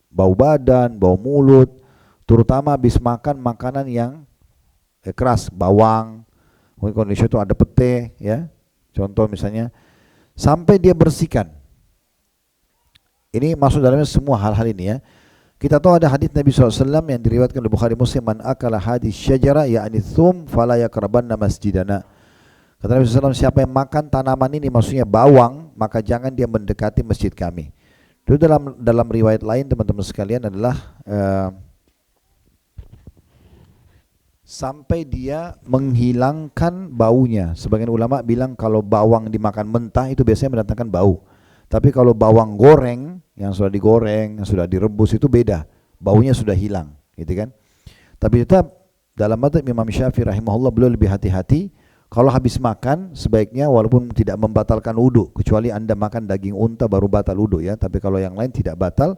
bau badan, bau mulut, terutama habis makan makanan yang keras, bawang, mungkin kondisi itu ada pete, ya. Contoh misalnya, sampai dia bersihkan. Ini masuk dalamnya semua hal-hal ini, ya. Kita tahu ada hadis Nabi SAW yang diriwayatkan oleh Bukhari Muslim, man akala hadis syajara ya'ni thum fala yakrabanna masjidana. Kata Nabi SAW, siapa yang makan tanaman ini, maksudnya bawang, maka jangan dia mendekati masjid kami. Itu dalam riwayat lain teman-teman sekalian adalah sampai dia menghilangkan baunya. Sebagian ulama bilang kalau bawang dimakan mentah itu biasanya mendatangkan bau. Tapi kalau bawang goreng, yang sudah digoreng, yang sudah direbus itu beda, baunya sudah hilang, gitu kan. Tapi tetap dalam mazhab Imam Syafi'i rahimahullah, beliau lebih hati-hati. Kalau habis makan sebaiknya walaupun tidak membatalkan wudu, kecuali Anda makan daging unta baru batal wudu, ya. Tapi kalau yang lain tidak batal,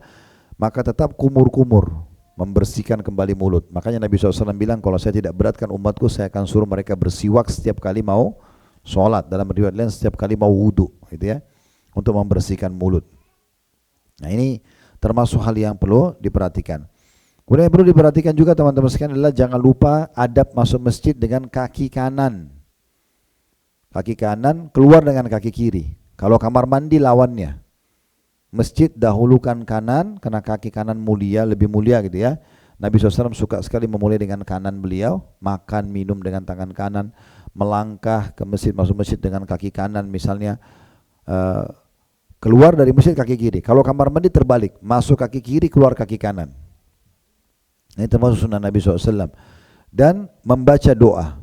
maka tetap kumur-kumur, membersihkan kembali mulut. Makanya Nabi SAW bilang, kalau saya tidak beratkan umatku, saya akan suruh mereka bersiwak setiap kali mau sholat. Dalam riwayat lain setiap kali mau wudu, gitu ya, untuk membersihkan mulut. Nah, ini termasuk hal yang perlu diperhatikan. Kemudian yang perlu diperhatikan juga teman-teman sekalian adalah jangan lupa adab masuk masjid dengan kaki kanan. Kaki kanan keluar dengan kaki kiri. Kalau kamar mandi lawannya. Masjid dahulukan kanan karena kaki kanan mulia, lebih mulia gitu ya. Nabi SAW suka sekali memulai dengan kanan beliau, makan minum dengan tangan kanan, melangkah ke masjid, masuk masjid dengan kaki kanan misalnya. Keluar dari masjid kaki kiri. Kalau kamar mandi terbalik, masuk kaki kiri, keluar kaki kanan. Ini termasuk sunnah Nabi SAW. Dan membaca doa.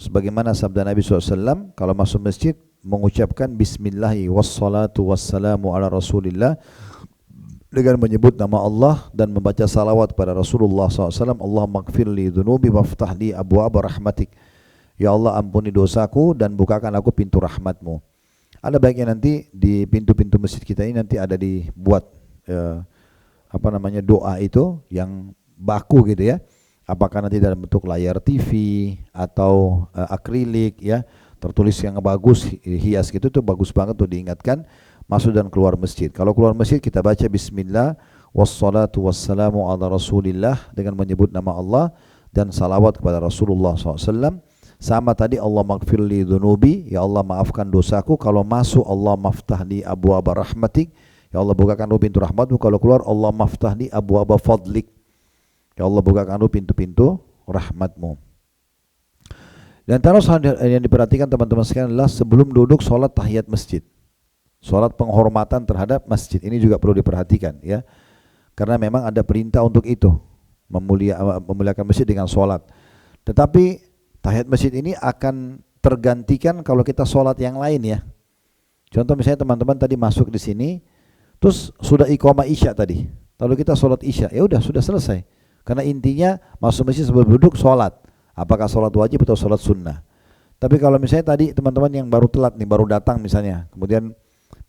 Sebagaimana sabda Nabi SAW, kalau masuk masjid mengucapkan Bismillahi wassalatu wassalamu ala rasulillah, dengan menyebut nama Allah dan membaca salawat pada Rasulullah SAW. Allahumma gfirli dhunubi waftah li abwaaba rahmatik. Ya Allah, ampuni dosaku dan bukakan aku pintu rahmatmu. Ada baiknya nanti di pintu-pintu masjid kita ini nanti ada dibuat doa itu yang baku gitu ya. Apakah nanti dalam bentuk layar TV atau akrilik ya, tertulis yang bagus, hias gitu, tuh bagus banget tuh diingatkan masuk dan keluar masjid. Kalau keluar masjid kita baca Bismillah wassalatu wassalamu ala rasulillah dengan menyebut nama Allah dan salawat kepada Rasulullah SAW. Sama tadi Allah maghfirli dhunubi, ya Allah maafkan dosaku. Kalau masuk Allah maftahli abwaaba rahmatik, ya Allah bukakan pintu rahmatmu. Kalau keluar Allah maftahli abwaaba fadlik, ya Allah bukakan pintu-pintu rahmatmu. Dan terus yang diperhatikan teman-teman sekalian adalah sebelum duduk sholat tahiyat masjid, sholat penghormatan terhadap masjid. Ini juga perlu diperhatikan ya, karena memang ada perintah untuk itu, memuliakan masjid dengan sholat. Tetapi tahiyat masjid ini akan tergantikan kalau kita sholat yang lain ya. Contoh misalnya teman-teman tadi masuk di sini, terus sudah iqamah isya tadi, lalu kita sholat isya, ya udah sudah selesai. Karena intinya masuk masjid sebelum duduk sholat, apakah sholat wajib atau sholat sunnah. Tapi kalau misalnya tadi teman-teman yang baru telat nih, baru datang misalnya, kemudian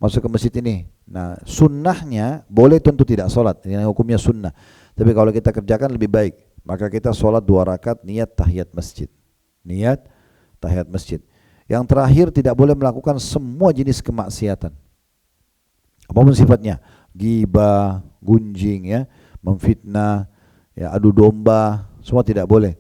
masuk ke masjid ini, nah sunnahnya boleh tentu tidak sholat, ini hukumnya sunnah. Tapi kalau kita kerjakan lebih baik, maka kita sholat 2 rakaat niat tahiyat masjid. Niat tahiyat masjid. Yang terakhir tidak boleh melakukan semua jenis kemaksiatan, apapun sifatnya, ghibah, gunjing ya, memfitnah, ya, adu domba, semua tidak boleh.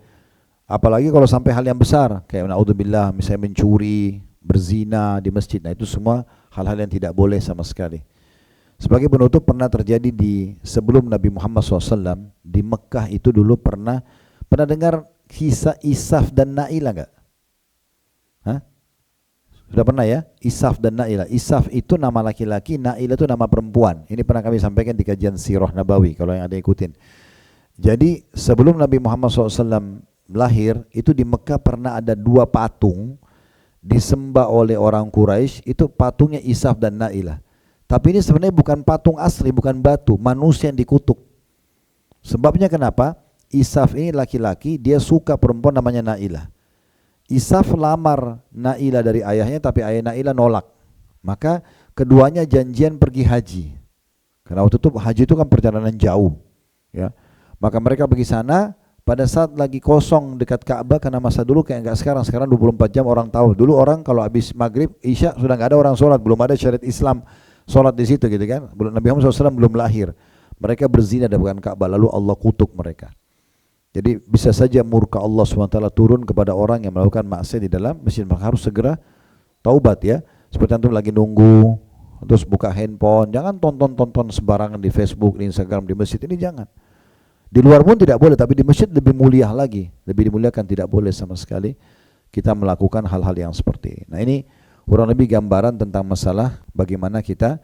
Apalagi kalau sampai hal yang besar kayak naudzubillah misalnya mencuri, berzina di masjid. Nah itu semua hal-hal yang tidak boleh sama sekali. Sebagai penutup, pernah terjadi di sebelum Nabi Muhammad SAW di Mekah itu dulu pernah dengar kisah Isaf dan Na'ilah enggak? Hah? Sudah pernah ya? Isaf dan Na'ilah. Isaf itu nama laki-laki, Na'ilah itu nama perempuan. Ini pernah kami sampaikan di kajian Sirah Nabawi kalau yang ada ikutin. Jadi sebelum Nabi Muhammad SAW lahir, itu di Mekah pernah ada 2 patung disembah oleh orang Quraisy. Itu patungnya Isaf dan Na'ilah. Tapi ini sebenarnya bukan patung asli, bukan batu, manusia yang dikutuk. Sebabnya kenapa? Isaf ini laki-laki, dia suka perempuan namanya Na'ilah. Isaf lamar Na'ilah dari ayahnya, tapi ayah Na'ilah nolak. Maka keduanya janjian pergi haji. Karena waktu itu haji itu kan perjalanan jauh. ya. Maka mereka pergi sana pada saat lagi kosong dekat Ka'bah, karena masa dulu kayak enggak sekarang. Sekarang 24 jam orang tahu. Dulu orang kalau habis maghrib, isya sudah enggak ada orang sholat, belum ada syariat Islam sholat di situ gitu kan. Nabi Muhammad SAW belum lahir. Mereka berzina di depan Ka'bah, lalu Allah kutuk mereka. Jadi bisa saja murka Allah SWT turun kepada orang yang melakukan maksiat di dalam masjid. Maka harus segera taubat ya. Seperti antum lagi nunggu terus buka handphone, jangan tonton sembarangan di Facebook, di Instagram, di masjid, ini jangan. Di luar pun tidak boleh, tapi di masjid lebih mulia lagi, lebih dimuliakan, tidak boleh sama sekali kita melakukan hal-hal yang seperti ini. Nah, ini kurang lebih gambaran tentang masalah bagaimana kita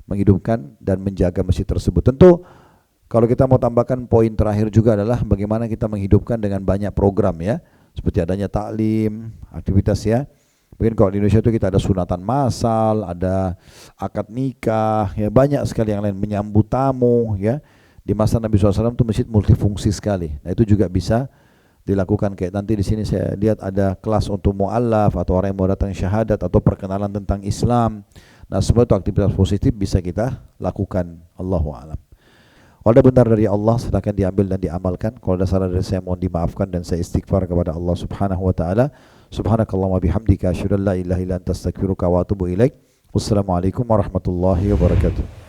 menghidupkan dan menjaga masjid tersebut. Tentu kalau kita mau tambahkan poin terakhir juga adalah bagaimana kita menghidupkan dengan banyak program ya, seperti adanya taklim, aktivitas ya. Mungkin kalau di Indonesia itu kita ada sunatan massal, ada akad nikah, ya banyak sekali yang lain, menyambut tamu ya. Di masa Nabi SAW itu masjid multifungsi sekali. Nah itu juga bisa dilakukan, kayak nanti di sini saya lihat ada kelas untuk mu'allaf atau orang yang mau datang syahadat atau perkenalan tentang Islam. Nah semua itu aktivitas positif bisa kita lakukan. Allahu a'lam. Kalau ada benar dari Allah, silakan diambil dan diamalkan. Kalau ada salah dari saya, mohon dimaafkan dan saya istighfar kepada Allah Subhanahu wa taala. Subhanakallahumma bihamdika asyhadu an la ilaha illa anta astaghfiruka wa atubu ilaik. Wassalamualaikum warahmatullahi wabarakatuh.